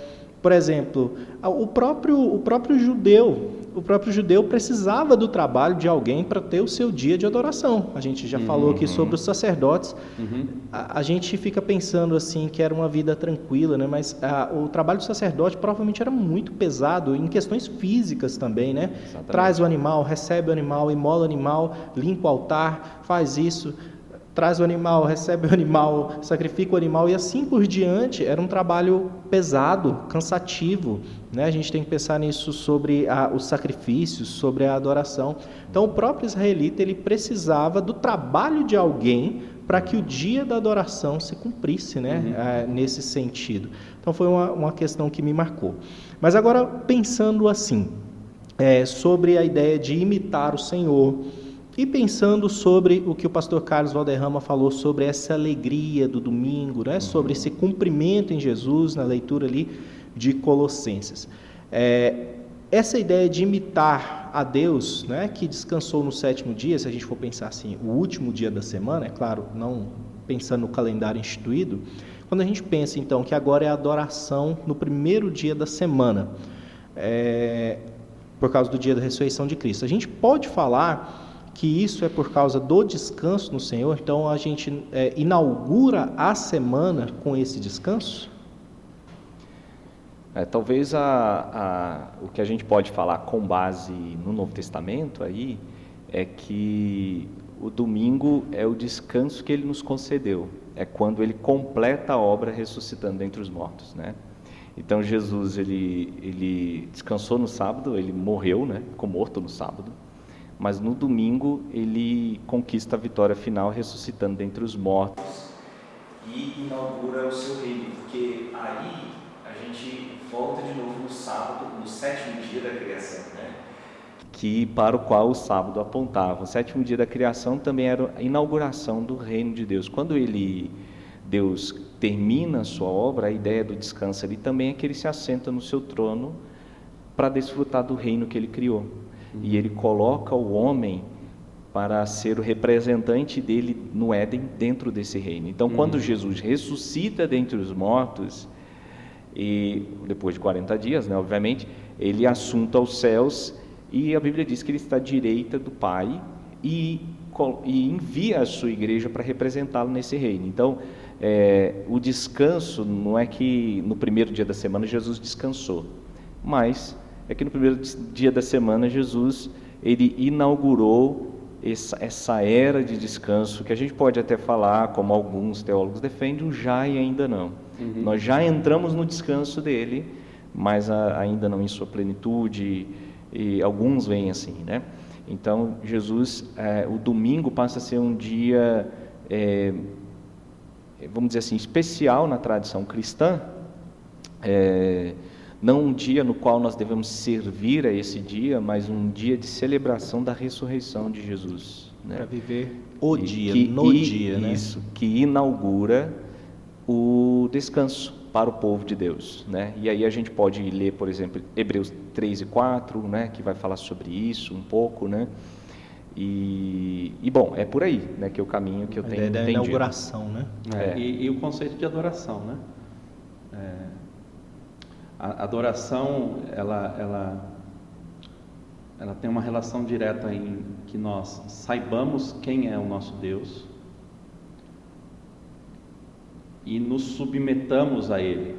por exemplo, o próprio judeu precisava do trabalho de alguém para ter o seu dia de adoração. A gente já falou aqui sobre os sacerdotes. A gente fica pensando assim que era uma vida tranquila, né? Mas o trabalho do sacerdote provavelmente era muito pesado em questões físicas também, né? Exatamente. Traz o animal, recebe o animal, imola o animal, limpa o altar, faz isso. Traz o animal, recebe o animal, sacrifica o animal e assim por diante. Era um trabalho pesado, cansativo, né? A gente tem que pensar nisso sobre os sacrifícios, sobre a adoração. Então o próprio israelita, ele precisava do trabalho de alguém para que o dia da adoração se cumprisse, né? Nesse sentido. Então foi uma questão que me marcou. Mas agora pensando assim, sobre a ideia de imitar o Senhor, e pensando sobre o que o pastor Carlos Valderrama falou sobre essa alegria do domingo, né? Sobre esse cumprimento em Jesus, na leitura ali de Colossenses. Essa ideia de imitar a Deus, né? Que descansou no 7º dia, se a gente for pensar assim, o último dia da semana, é claro, não pensando no calendário instituído, quando a gente pensa então que agora é a adoração no primeiro dia da semana, por causa do dia da ressurreição de Cristo, a gente pode falar que isso é por causa do descanso no Senhor. Então a gente inaugura a semana com esse descanso? Talvez o que a gente pode falar com base no Novo Testamento aí é que o domingo é o descanso que ele nos concedeu, é quando ele completa a obra ressuscitando dentre os mortos, né? Então Jesus ele descansou no sábado, ele morreu, né? Ficou morto no sábado. Mas no domingo ele conquista a vitória final ressuscitando dentre os mortos e inaugura o seu reino, porque aí a gente volta de novo no sábado, no 7º dia da criação, né? Que para o qual o sábado apontava. O 7º dia da criação também era a inauguração do reino de Deus. Quando Deus termina a sua obra, a ideia do descanso ali também é que ele se assenta no seu trono para desfrutar do reino que ele criou. E ele coloca o homem para ser o representante dele no Éden, dentro desse reino. Então, quando Jesus ressuscita dentre os mortos, e depois de 40 dias, né, obviamente, ele assunta aos céus e a Bíblia diz que ele está à direita do Pai e envia a sua igreja para representá-lo nesse reino. Então, o descanso não é que no primeiro dia da semana Jesus descansou, mas é que no primeiro dia da semana Jesus ele inaugurou essa era de descanso, que a gente pode até falar, como alguns teólogos defendem, um já e ainda não. Nós já entramos no descanso dele, mas ainda não em sua plenitude, e alguns veem assim, né? Então, Jesus, o domingo passa a ser um dia, vamos dizer assim, especial na tradição cristã, não um dia no qual nós devemos servir a esse dia, mas um dia de celebração da ressurreição de Jesus, né? Para viver dia, né? Isso, que inaugura o descanso para o povo de Deus, né? E aí a gente pode ler, por exemplo, Hebreus 3 e 4, né? Que vai falar sobre isso um pouco, né? E bom, é por aí, né? Que é o caminho que eu tenho entendido. Da inauguração, né? E o conceito de adoração, né? A adoração, ela tem uma relação direta em que nós saibamos quem é o nosso Deus e nos submetamos a Ele.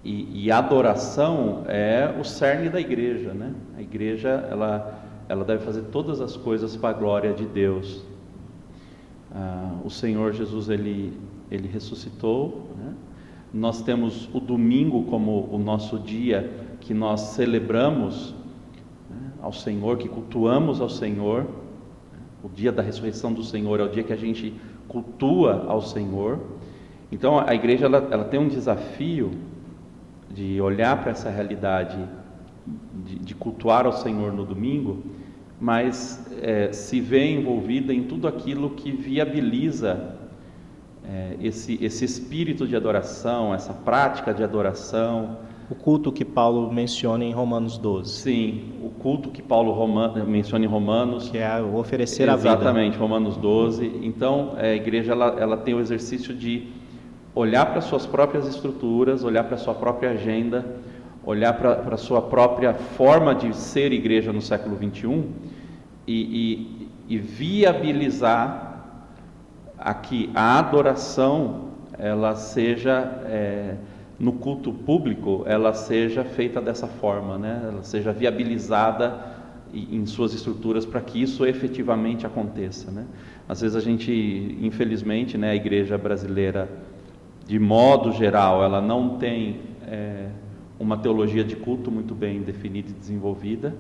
E a adoração é o cerne da igreja, né? A igreja, ela deve fazer todas as coisas para a glória de Deus. O Senhor Jesus, Ele ressuscitou, né? Nós temos o domingo como o nosso dia que nós celebramos, né, ao Senhor, que cultuamos ao Senhor. O dia da ressurreição do Senhor é o dia que a gente cultua ao Senhor. Então a igreja ela tem um desafio de olhar para essa realidade de cultuar ao Senhor no domingo, mas se vê envolvida em tudo aquilo que viabiliza esse espírito de adoração, essa prática de adoração. O culto que Paulo menciona em Romanos 12. Sim, o culto que Paulo menciona em Romanos. Que é o oferecer a vida. Exatamente, Romanos 12. Então, a igreja ela tem o exercício de olhar para suas próprias estruturas, olhar para sua própria agenda, olhar para a sua própria forma de ser igreja no século XXI e viabilizar que a adoração ela seja no culto público, ela seja feita dessa forma, né? Ela seja viabilizada em suas estruturas para que isso efetivamente aconteça, né? Às vezes a gente, infelizmente, né, a igreja brasileira, de modo geral, ela não tem uma teologia de culto muito bem definida e desenvolvida,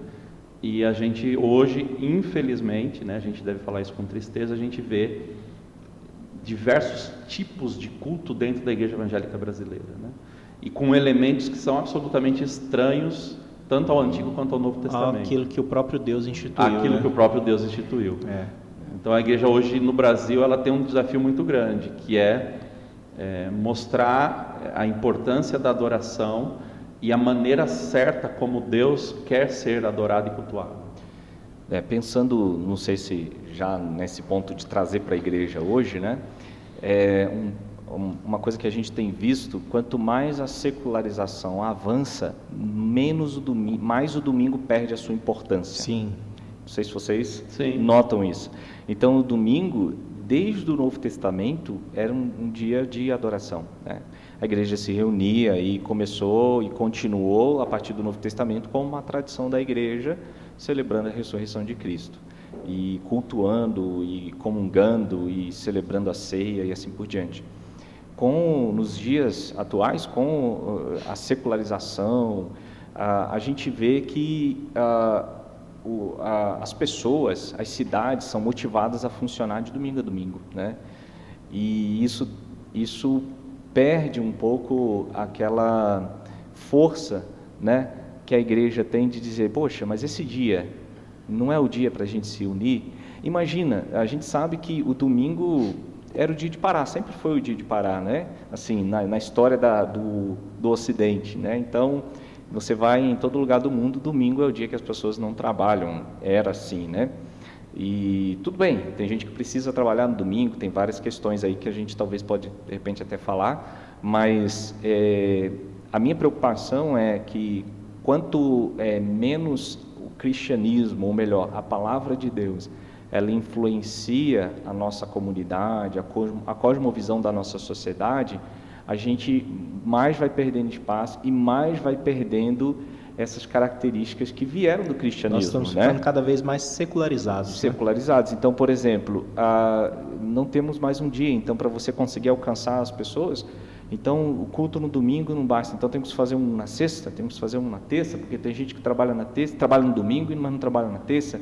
e a gente hoje, infelizmente, né, a gente deve falar isso com tristeza, a gente vê diversos tipos de culto dentro da igreja evangélica brasileira, né? E com elementos que são absolutamente estranhos tanto ao Antigo quanto ao Novo Testamento. Aquilo que o próprio Deus instituiu. Aquilo, né? Que o próprio Deus instituiu. Então a igreja hoje no Brasil ela tem um desafio muito grande, que é mostrar a importância da adoração e a maneira certa como Deus quer ser adorado e cultuado. Pensando, não sei se já nesse ponto de trazer para a igreja hoje, né? Uma coisa que a gente tem visto, quanto mais a secularização avança, mais o domingo perde a sua importância. Sim. Não sei se vocês notam isso. Então, o domingo, desde o Novo Testamento, era um dia de adoração, né? A igreja se reunia e começou e continuou a partir do Novo Testamento como uma tradição da igreja, celebrando a ressurreição de Cristo e cultuando e comungando e celebrando a ceia e assim por diante. Nos dias atuais, com a secularização, a gente vê que as pessoas, as cidades são motivadas a funcionar de domingo a domingo, né? E isso perde um pouco aquela força, né, que a igreja tem de dizer, poxa, mas esse dia não é o dia para a gente se unir? Imagina, a gente sabe que o domingo era o dia de parar, sempre foi o dia de parar, né? Assim, na história do Ocidente, né? Então, você vai em todo lugar do mundo, domingo é o dia que as pessoas não trabalham, era assim, né? E tudo bem, tem gente que precisa trabalhar no domingo, tem várias questões aí que a gente talvez pode, de repente, até falar, mas a minha preocupação é que quanto menos o cristianismo, ou melhor, a palavra de Deus, ela influencia a nossa comunidade, a cosmovisão da nossa sociedade, a gente mais vai perdendo espaço e mais vai perdendo essas características que vieram do cristianismo. Nós estamos ficando cada vez mais secularizados. Secularizados. Então, por exemplo, não temos mais um dia. Então, para você conseguir alcançar as pessoas, então o culto no domingo não basta. Então, temos que fazer um na sexta, temos que fazer um na terça, porque tem gente que trabalha na terça, trabalha no domingo, mas não trabalha na terça,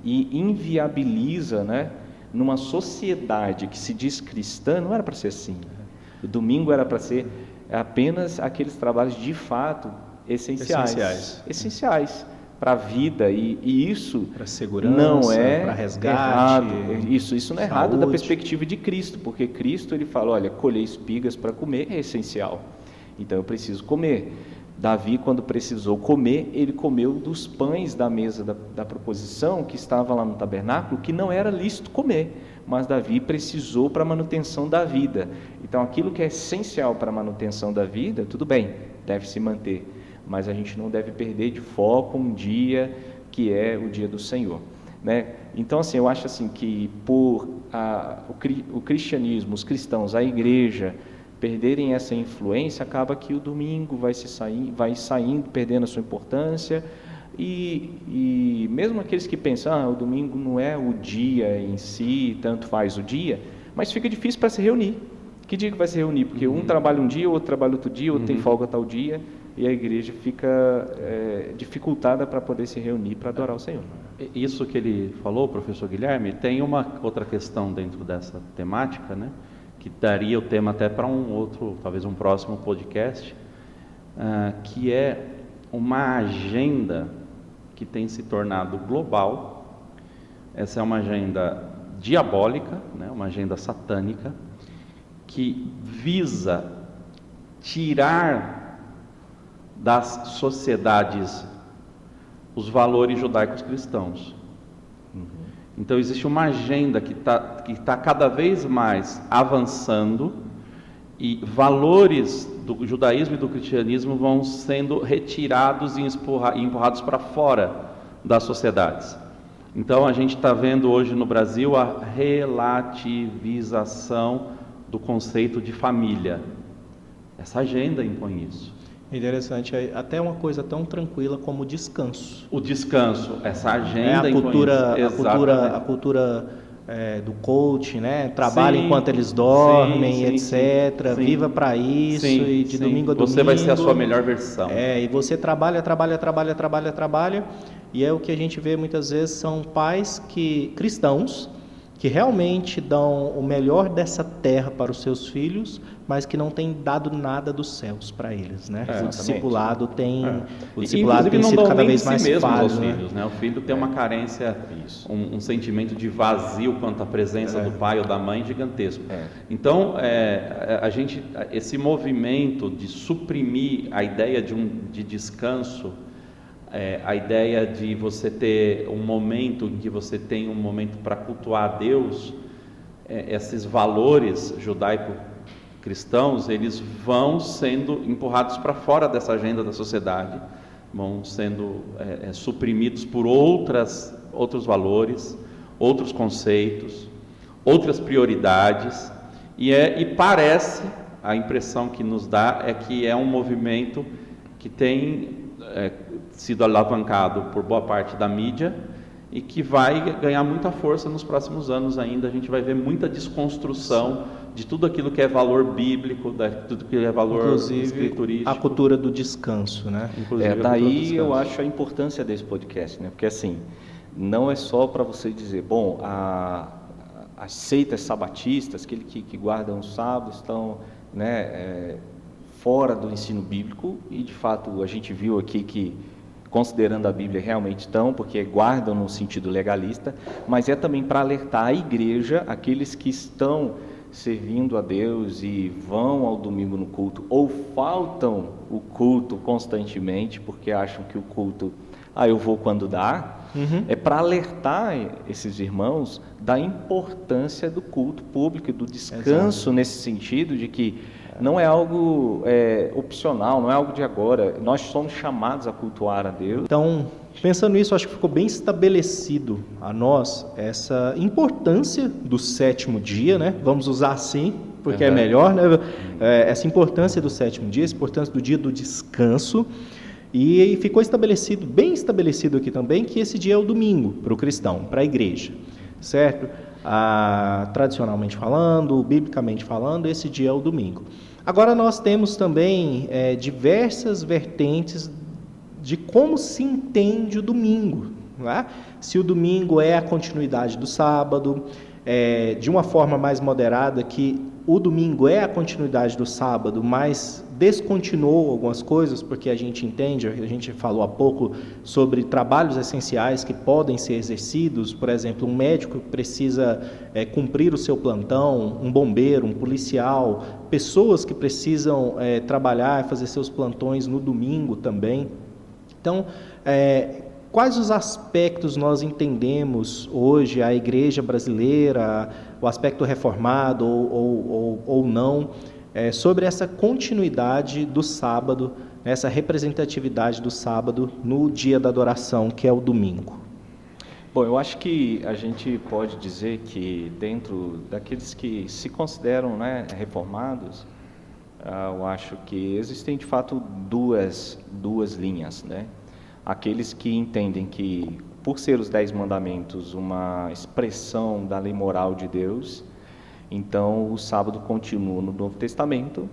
e inviabiliza, né? Numa sociedade que se diz cristã, não era para ser assim. O domingo era para ser apenas aqueles trabalhos de fato essenciais para a vida, e isso para segurança, não é para resgate, errado. Isso não é errado da perspectiva de Cristo, porque Cristo ele fala, olha, colher espigas para comer é essencial, então eu preciso comer. Davi, quando precisou comer, ele comeu dos pães da mesa da proposição que estava lá no tabernáculo, que não era lícito comer, mas Davi precisou para a manutenção da vida. Então aquilo que é essencial para a manutenção da vida, tudo bem, deve se manter, mas a gente não deve perder de foco um dia que é o dia do Senhor, né? Então, assim, eu acho assim que por o cristianismo, os cristãos, a igreja perderem essa influência, acaba que o domingo vai saindo, perdendo a sua importância, e mesmo aqueles que pensam, o domingo não é o dia em si, tanto faz o dia, mas fica difícil para se reunir. Que dia que vai se reunir? Porque um trabalha um dia, o outro trabalha outro dia, outro tem folga tal dia, e a igreja fica dificultada para poder se reunir para adorar o Senhor. Isso que ele falou, professor Guilherme, tem uma outra questão dentro dessa temática, né, que daria o tema até para um outro, talvez um próximo podcast, que é uma agenda que tem se tornado global. Essa é uma agenda diabólica, né, uma agenda satânica, que visa tirar das sociedades os valores judaicos cristãos. Então existe uma agenda que tá cada vez mais avançando, e valores do judaísmo e do cristianismo vão sendo retirados e empurrados para fora das sociedades. Então a gente está vendo hoje no Brasil a relativização do conceito de família. Essa agenda impõe isso. Interessante, até uma coisa tão tranquila como o descanso. O descanso, essa agenda a cultura do coach, né? Trabalha enquanto eles dormem, etc. Viva para isso, e de domingo a domingo. Você vai ser a sua melhor versão. E você trabalha, e é o que a gente vê muitas vezes, são pais cristãos, que realmente dão o melhor dessa terra para os seus filhos, mas que não têm dado nada dos céus para eles, né? O discipulado tem sido cada vez mais falho, né? Filhos, né? O filho tem uma carência, um sentimento de vazio quanto à presença do pai ou da mãe gigantesco. Então, esse movimento de suprimir a ideia de descanso, a ideia de você ter um momento em que você tem um momento para cultuar a Deus, esses valores judaico-cristãos, eles vão sendo empurrados para fora dessa agenda da sociedade, vão sendo suprimidos por outros valores, outros conceitos, outras prioridades, e parece, a impressão que nos dá é que é um movimento que tem sido alavancado por boa parte da mídia e que vai ganhar muita força nos próximos anos ainda. A gente vai ver muita desconstrução de tudo aquilo que é valor bíblico, de tudo que é valor escriturístico. A cultura do descanso, né? Daí eu acho a importância desse podcast, né? Porque assim, não é só para você dizer, bom, as seitas sabatistas, aqueles que guardam o sábado, estão, né, fora do ensino bíblico, e de fato a gente viu aqui que, considerando a Bíblia, realmente estão, porque guardam no sentido legalista, mas é também para alertar a igreja, aqueles que estão servindo a Deus e vão ao domingo no culto, ou faltam o culto constantemente, porque acham que o culto, eu vou quando dá, é para alertar esses irmãos da importância do culto público e do descanso. Nesse sentido de que não é algo opcional, não é algo de agora. Nós somos chamados a cultuar a Deus. Então, Pensando nisso, acho que ficou bem estabelecido a nós essa importância do sétimo dia, né? Vamos usar assim, porque é melhor, né? Essa importância do sétimo dia, essa importância do dia do descanso. E ficou estabelecido, bem estabelecido aqui também, que esse dia é o domingo para o cristão, para a igreja, certo? Tradicionalmente falando, biblicamente falando, esse dia é o domingo. Agora nós temos também diversas vertentes de como se entende o domingo, né? Se o domingo é a continuidade do sábado, de uma forma mais moderada, que o domingo é a continuidade do sábado, mas descontinuou algumas coisas, porque a gente entende, a gente falou há pouco sobre trabalhos essenciais que podem ser exercidos, por exemplo, um médico que precisa cumprir o seu plantão, um bombeiro, um policial, pessoas que precisam trabalhar e fazer seus plantões no domingo também. Então, quais os aspectos nós entendemos hoje, a igreja brasileira, o aspecto reformado ou não, sobre essa continuidade do sábado, essa representatividade do sábado no dia da adoração, que é o domingo? Bom, eu acho que a gente pode dizer que dentro daqueles que se consideram, né, reformados, eu acho que existem de fato duas linhas, né? Aqueles que entendem que, por ser os 10 mandamentos uma expressão da lei moral de Deus, então o sábado continua no Novo Testamento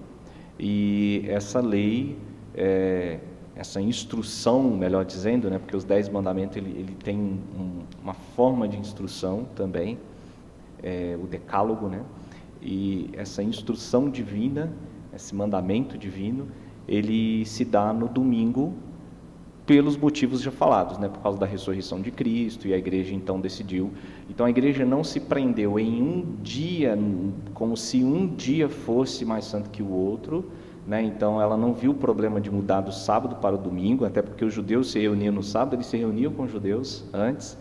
e essa lei, essa instrução, melhor dizendo, né, porque os 10 mandamentos ele tem uma forma de instrução também, o decálogo, né, e essa instrução divina, esse mandamento divino, ele se dá no domingo, pelos motivos já falados, né, por causa da ressurreição de Cristo, e a igreja então decidiu. Então a igreja não se prendeu em um dia, como se um dia fosse mais santo que o outro, né? Então ela não viu o problema de mudar do sábado para o domingo, até porque os judeus se reuniam no sábado, eles se reuniam com os judeus antes,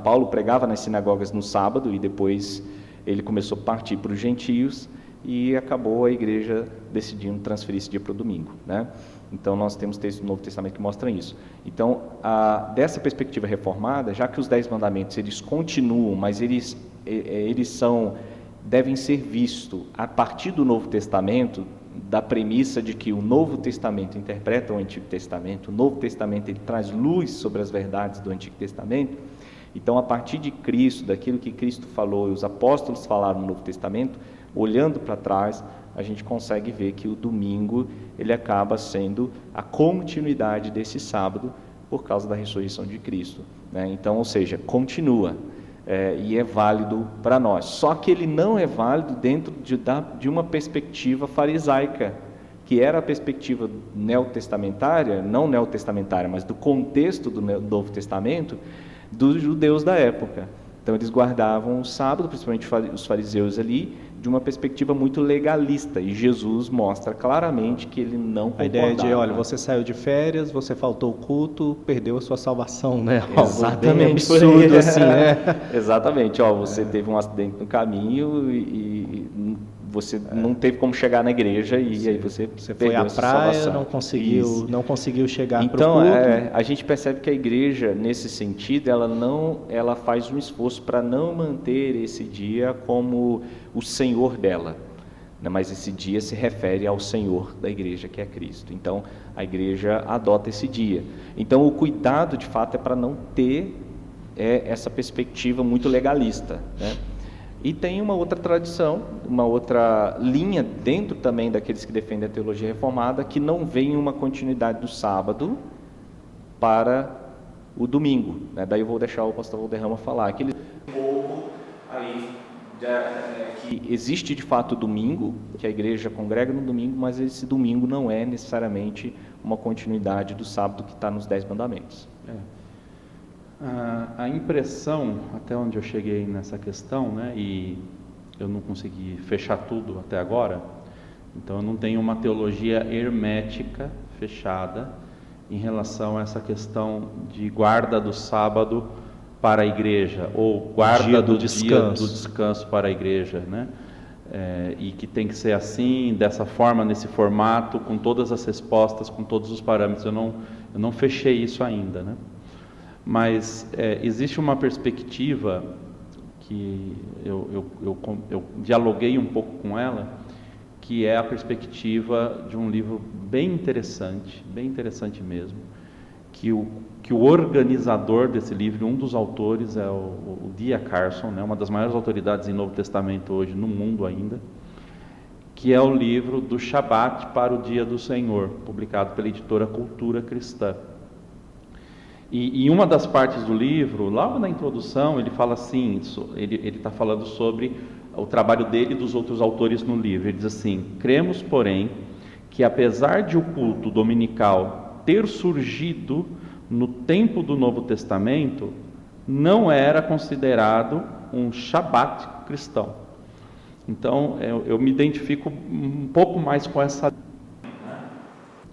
Paulo pregava nas sinagogas no sábado, e depois ele começou a partir para os gentios, e acabou a igreja decidindo transferir esse dia para o domingo, né? Então, nós temos textos do Novo Testamento que mostram isso. Então, dessa perspectiva reformada, já que os 10 mandamentos, eles continuam, mas eles devem ser vistos a partir do Novo Testamento, da premissa de que o Novo Testamento interpreta o Antigo Testamento, o Novo Testamento ele traz luz sobre as verdades do Antigo Testamento. Então, a partir de Cristo, daquilo que Cristo falou e os apóstolos falaram no Novo Testamento, olhando para trás, a gente consegue ver que o domingo ele acaba sendo a continuidade desse sábado por causa da ressurreição de Cristo, né? Então, ou seja, continua e é válido para nós. Só que ele não é válido dentro de uma perspectiva farisaica, que era a perspectiva neotestamentária, não neotestamentária, mas do contexto do Novo Testamento, dos judeus da época. Então, eles guardavam o sábado, principalmente os fariseus ali, de uma perspectiva muito legalista, e Jesus mostra claramente que ele não concordava. A ideia de, olha, você saiu de férias, você faltou o culto, perdeu a sua salvação, né? Exatamente. Absurdo, assim, né? Exatamente, você teve um acidente no caminho e você não teve como chegar na igreja, e aí você foi à praia, não conseguiu chegar para o culto. Então, a gente percebe que a igreja, nesse sentido, ela faz um esforço para não manter esse dia como o Senhor dela, né? Mas esse dia se refere ao Senhor da igreja, que é Cristo. Então, a igreja adota esse dia. Então, o cuidado, de fato, é para não ter essa perspectiva muito legalista, né? E tem uma outra tradição, uma outra linha dentro também daqueles que defendem a teologia reformada, que não vê uma continuidade do sábado para o domingo, né? Daí eu vou deixar o pastor Valderrama falar. Aquele pouco aí que existe de fato o domingo, que a igreja congrega no domingo, mas esse domingo não é necessariamente uma continuidade do sábado que está nos 10 mandamentos. A impressão, até onde eu cheguei nessa questão, né, e eu não consegui fechar tudo até agora, então eu não tenho uma teologia hermética fechada em relação a essa questão de guarda do sábado para a igreja, ou guarda do dia do descanso para a igreja, né? e que tem que ser assim, dessa forma, nesse formato, com todas as respostas, com todos os parâmetros. Eu não fechei isso ainda, né? Mas existe uma perspectiva que eu dialoguei um pouco com ela, que é a perspectiva de um livro bem interessante mesmo, que o organizador desse livro, um dos autores, é o D.A. Carson, né, uma das maiores autoridades em Novo Testamento hoje no mundo ainda, que é o livro do Shabat para o Dia do Senhor, publicado pela editora Cultura Cristã. E uma das partes do livro, logo na introdução, ele fala assim, ele está falando sobre o trabalho dele e dos outros autores no livro. Ele diz assim: cremos, porém, que apesar de o culto dominical ter surgido no tempo do Novo Testamento, não era considerado um Shabat cristão. Então, eu me identifico um pouco mais com essa,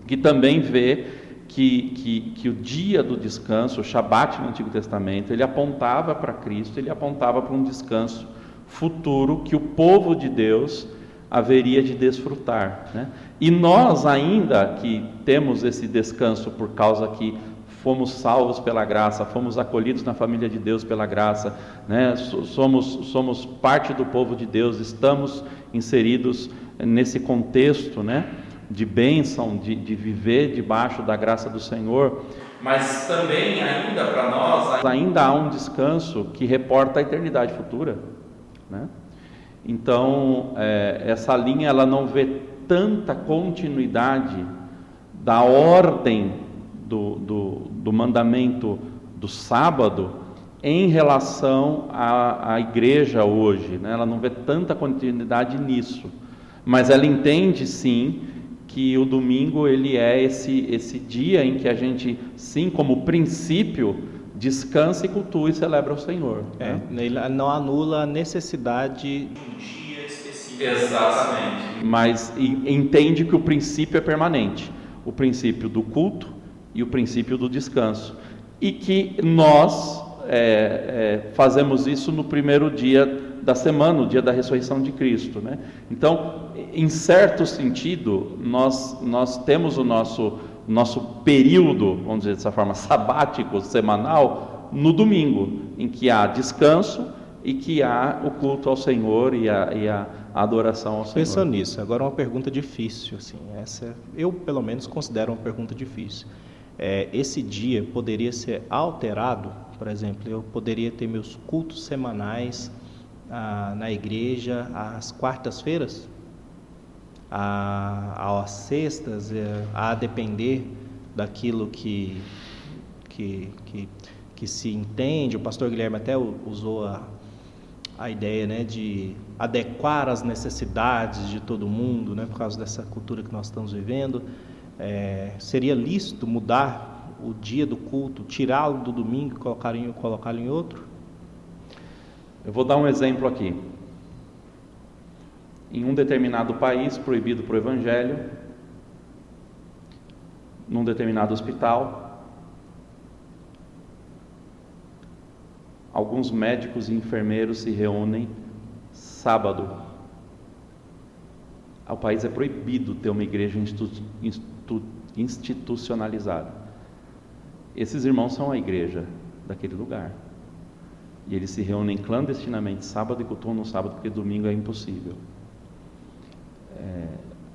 que também vê que o dia do descanso, o Shabat no Antigo Testamento, ele apontava para Cristo, ele apontava para um descanso futuro que o povo de Deus haveria de desfrutar, né? E nós ainda que temos esse descanso por causa que fomos salvos pela graça, fomos acolhidos na família de Deus pela graça, né? Somos parte do povo de Deus, estamos inseridos nesse contexto, né, de bênção, de viver debaixo da graça do Senhor, mas também ainda para nós ainda há um descanso que reporta a eternidade futura, né? Então essa linha ela não vê tanta continuidade da ordem do mandamento do sábado em relação à igreja hoje, né? Ela não vê tanta continuidade nisso, mas ela entende sim que o domingo ele é esse dia em que a gente, sim, como princípio, descansa e cultua e celebra o Senhor, né? Ele não anula a necessidade de um dia específico. Exatamente. Mas entende que o princípio é permanente, o princípio do culto e o princípio do descanso, e que nós fazemos isso no primeiro dia da semana, o dia da ressurreição de Cristo, né? Então, em certo sentido, nós temos o nosso período, vamos dizer dessa forma, sabático, semanal, no domingo, em que há descanso e que há o culto ao Senhor e a adoração ao Senhor. Pensando nisso, agora uma pergunta difícil, assim, essa eu pelo menos considero uma pergunta difícil. Esse dia poderia ser alterado? Por exemplo, eu poderia ter meus cultos semanais na igreja às quartas-feiras, às sextas, a depender daquilo que se entende. O pastor Guilherme até usou a ideia, né, de adequar as necessidades de todo mundo, né, por causa dessa cultura que nós estamos vivendo. Seria lícito mudar o dia do culto, tirá-lo do domingo e colocá-lo em outro? Eu vou dar um exemplo aqui. Em um determinado país, proibido para o Evangelho, num determinado hospital, alguns médicos e enfermeiros se reúnem sábado. O país é proibido ter uma igreja institucionalizada. Esses irmãos são a igreja daquele lugar. E eles se reúnem clandestinamente sábado e cultuam no sábado, porque domingo é impossível.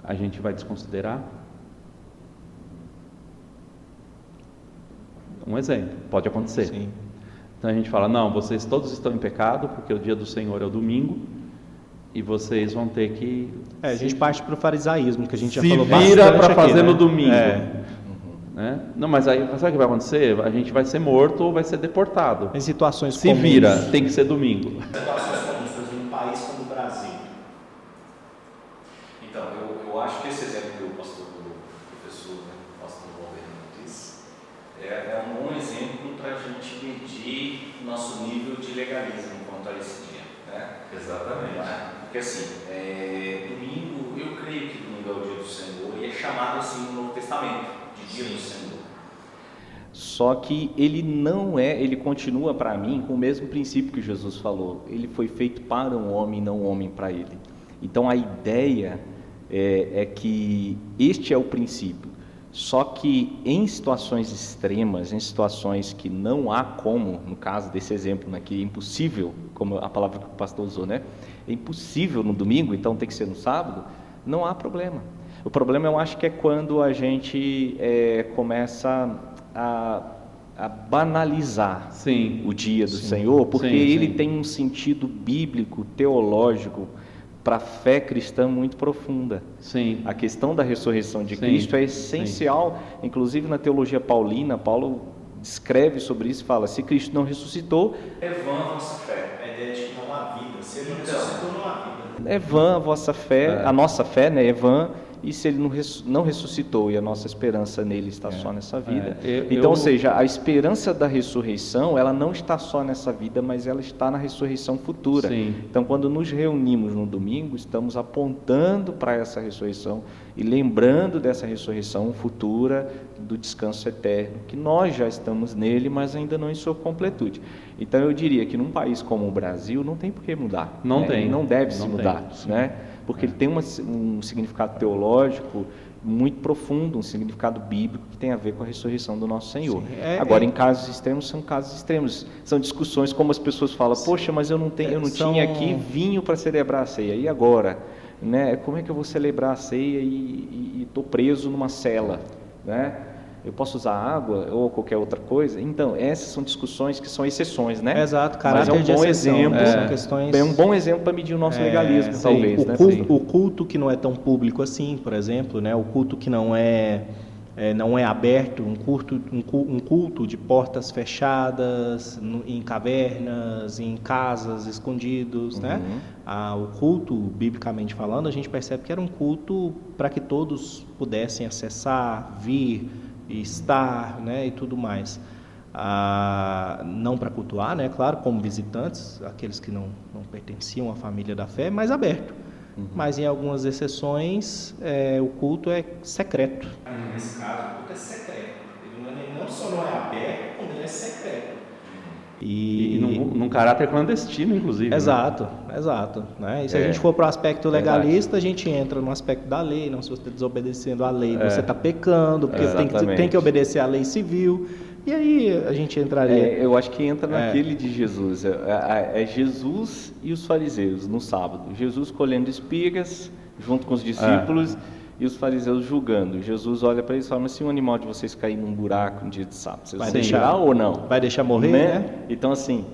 A gente vai desconsiderar? Um exemplo, pode acontecer. Sim. Então a gente fala, não, vocês todos estão em pecado, porque o dia do Senhor é o domingo, e vocês vão ter que... A gente parte para o farisaísmo, que a gente já se falou bastante vira para fazer aqui, né? no domingo. Né? Não, mas aí, sabe o que vai acontecer? A gente vai ser morto ou vai ser deportado. Em situações Se comuns. vira, tem que ser domingo. Situações comuns, por exemplo, um país como o Brasil. Então, eu acho que esse exemplo que o professor, né, pastor Valverde disse, é um bom exemplo para a gente medir nosso nível de legalismo quanto a esse dia, né? Exatamente. Porque assim, domingo, eu creio que domingo é o dia do Senhor e é chamado assim no Novo Testamento, de dia do Senhor. Só que ele continua para mim com o mesmo princípio que Jesus falou. Ele foi feito para um homem, não um homem para ele. Então a ideia é que este é o princípio. Só que em situações extremas, em situações que não há como, no caso desse exemplo aqui, é impossível, como a palavra que o pastor usou, né? É impossível no domingo, então tem que ser no sábado, não há problema. O problema eu acho que é quando a gente começa a banalizar o dia do Senhor, porque ele tem um sentido bíblico, teológico, para a fé cristã muito profunda. Sim. A questão da ressurreição de Cristo é essencial, inclusive na teologia paulina, Paulo descreve sobre isso e fala, se Cristo não ressuscitou, é vã a vossa fé. A ideia de que não há vida. Se ele não ressuscitou, não há vida. É vã a vossa fé, a nossa fé, né, é vã, e se ele não ressuscitou e a nossa esperança nele está só nessa vida. Então, ou seja, a esperança da ressurreição, ela não está só nessa vida, mas ela está na ressurreição futura. Sim. Então, quando nos reunimos no domingo, estamos apontando para essa ressurreição e lembrando dessa ressurreição futura, do descanso eterno, que nós já estamos nele, mas ainda não em sua completude. Então, eu diria que num país como o Brasil, não tem por que mudar. Não tem. Não deve se mudar, né? Porque ele tem um significado teológico muito profundo, um significado bíblico que tem a ver com a ressurreição do nosso Senhor. Agora, em casos extremos, são casos extremos. São discussões como as pessoas falam, poxa, mas eu não tinha aqui vinho para celebrar a ceia, e agora? Né? Como é que eu vou celebrar a ceia e estou preso numa cela? Né? Eu posso usar água ou qualquer outra coisa? Então, essas são discussões que são exceções, né? Exato, caráter mas é um bom exemplo, são questões... é um bom exemplo para medir o nosso legalismo, talvez. O culto que não é tão público assim, por exemplo, né? O culto que não é aberto, um culto de portas fechadas, em cavernas, em casas, escondidos, né? O culto, biblicamente falando, a gente percebe que era um culto para que todos pudessem acessar, vir e estar, né, e tudo mais. Não para cultuar, né, claro, como visitantes, aqueles que não pertenciam à família da fé, mas aberto. Mas em algumas exceções, o culto é secreto. Nesse caso, o culto é secreto. Ele não só não é aberto, como ele é secreto. E num caráter clandestino, inclusive. Exato. Né? E se a gente for para o aspecto legalista, a gente entra no aspecto da lei. Não, se você está desobedecendo à lei, você está pecando, porque tem que obedecer à lei civil. E aí a gente entraria... eu acho que entra naquele de Jesus. É Jesus e os fariseus no sábado. Jesus colhendo espigas junto com os discípulos e os fariseus julgando. Jesus olha para eles e fala, mas se um animal de vocês cair num buraco no dia de sábado, vocês vão deixar ou não? Vai deixar morrer, né? Então, assim,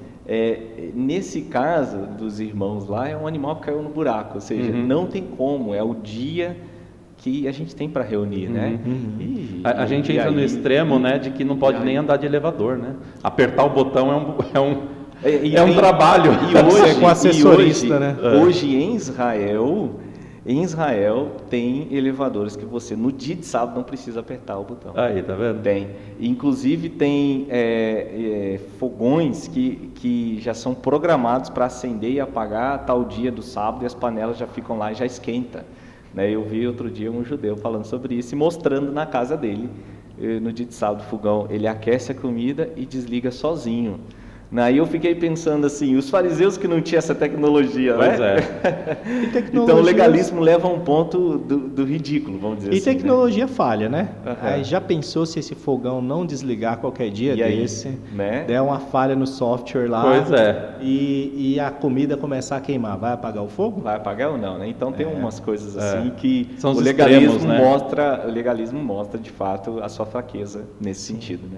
nesse caso dos irmãos lá, é um animal que caiu no buraco. Ou seja, não tem como, é o dia que a gente tem para reunir, né? A gente entra no extremo, né, de que não pode nem andar de elevador, né? Apertar o botão é um trabalho. E hoje, com assessorista, né? Hoje em Israel tem elevadores que você no dia de sábado não precisa apertar o botão. Aí, tá vendo? Tem. Inclusive tem fogões que já são programados para acender e apagar tal dia do sábado, e as panelas já ficam lá e já esquenta. Né? Eu vi outro dia um judeu falando sobre isso e mostrando na casa dele, no dia de sábado, o fogão, ele aquece a comida e desliga sozinho. Aí eu fiquei pensando assim, os fariseus que não tinham essa tecnologia, pois né? Então o legalismo leva a um ponto do ridículo, vamos dizer assim. E tecnologia falha, né? Aí já pensou se esse fogão não desligar qualquer dia desse, né? Der uma falha no software lá, pois é. E a comida começar a queimar, vai apagar o fogo? Vai apagar ou não, né? Então tem umas coisas assim que são o legalismo extremos, né? o legalismo mostra de fato a sua fraqueza nesse sentido, né?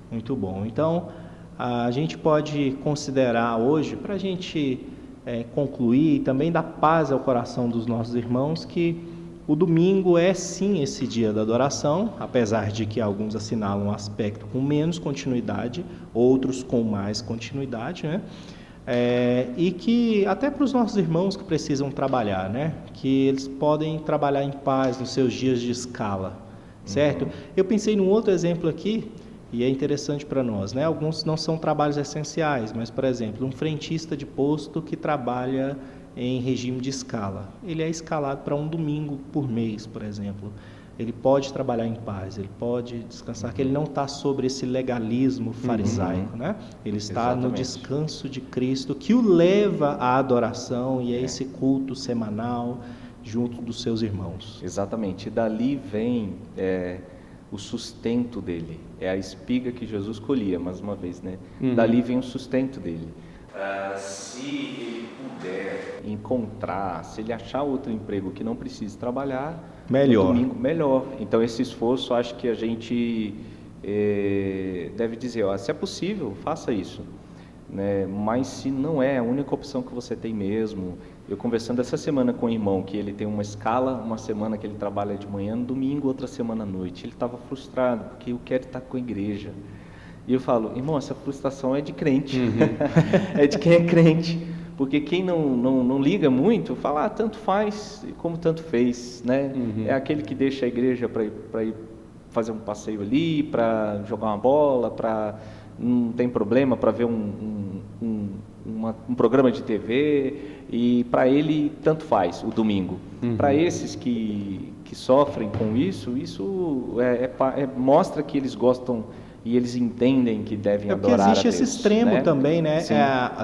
Muito bom. Então a gente pode considerar hoje, para a gente concluir e também dar paz ao coração dos nossos irmãos, que o domingo é sim esse dia da adoração, apesar de que alguns assinalam um aspecto com menos continuidade, outros com mais continuidade, né? E que até para os nossos irmãos que precisam trabalhar, né? Que eles podem trabalhar em paz nos seus dias de escala, certo? Eu pensei num outro exemplo aqui, e é interessante para nós, né? Alguns não são trabalhos essenciais, mas, por exemplo, um frentista de posto que trabalha em regime de escala. Ele é escalado para um domingo por mês, por exemplo. ele pode trabalhar em paz, ele pode descansar, que ele não está sobre esse legalismo farisaico, né? Ele está no descanso de Cristo, que o leva à adoração e a esse culto semanal junto dos seus irmãos. Exatamente, e dali vem o sustento dele, é a espiga que Jesus colhia, mais uma vez, né? Dali vem o sustento dele. Se ele puder encontrar, se ele achar outro emprego que não precise trabalhar, melhor. No domingo, melhor. Então esse esforço, acho que a gente deve dizer, se é possível, faça isso, né? Mas se não é a única opção que você tem mesmo, eu conversando essa semana com um irmão que ele tem uma escala, uma semana que ele trabalha de manhã, no domingo, outra semana à noite, ele estava frustrado porque eu quero estar com a igreja. E eu falo, irmão, essa frustração é de crente, é de quem é crente, porque quem não liga muito, fala, tanto faz como tanto fez, né? É aquele que deixa a igreja para ir fazer um passeio ali, para jogar uma bola, não tem problema, para ver um programa de TV, e para ele tanto faz o domingo. Para esses que sofrem com isso mostra que eles gostam e eles entendem que devem adorar a Deus. Porque existe esse extremo, né? Também, né?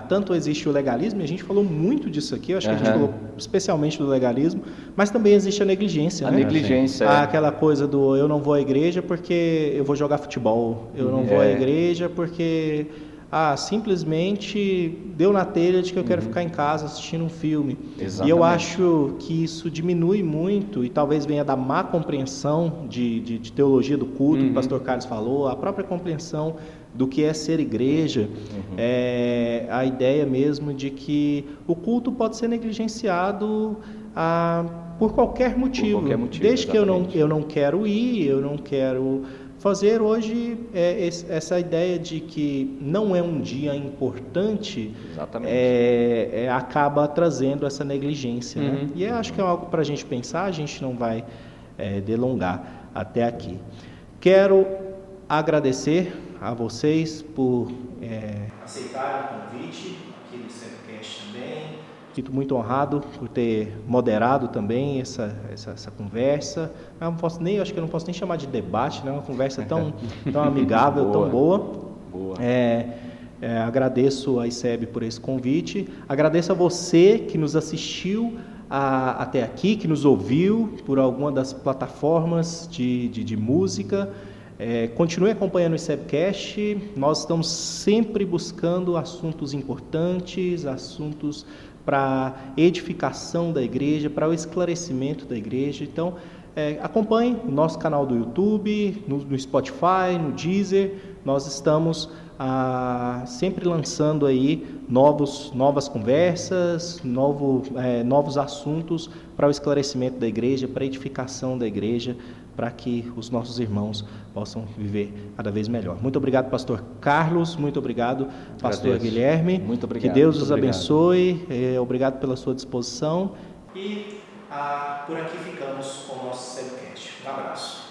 Tanto existe o legalismo, e a gente falou muito disso aqui, eu acho que a gente falou especialmente do legalismo, mas também existe a negligência, né? Negligência, aquela coisa do eu não vou à igreja porque eu vou jogar futebol, eu não vou à igreja porque simplesmente deu na telha de que eu quero ficar em casa assistindo um filme. Exatamente. E eu acho que isso diminui muito, e talvez venha da má compreensão de teologia do culto, que o pastor Carlos falou, a própria compreensão do que é ser igreja, a ideia mesmo de que o culto pode ser negligenciado por qualquer motivo. Desde exatamente. Que eu não quero ir, eu não quero fazer. Hoje essa ideia de que não é um dia importante acaba trazendo essa negligência, né? E eu acho que é algo para a gente pensar, a gente não vai delongar até aqui. Quero agradecer a vocês por aceitarem o convite aqui do SEBcast também. Fico muito honrado por ter moderado também essa conversa. Acho que eu não posso nem chamar de debate, né? Uma conversa tão amigável, tão boa. Agradeço a ICEB por esse convite. Agradeço a você que nos assistiu até aqui, que nos ouviu por alguma das plataformas de música. Continue acompanhando o SEBcast. Nós estamos sempre buscando assuntos importantes, assuntos para edificação da igreja, para o esclarecimento da igreja. Então, acompanhe o nosso canal do YouTube, no Spotify, no Deezer. Nós estamos sempre lançando aí novas conversas, novos assuntos para o esclarecimento da igreja, para a edificação da igreja, para que os nossos irmãos possam viver cada vez melhor. Muito obrigado, pastor Carlos. Muito obrigado, pastor Guilherme. Muito obrigado. Que Deus os abençoe. Obrigado pela sua disposição. E por aqui ficamos com o nosso SEBcast. Um abraço.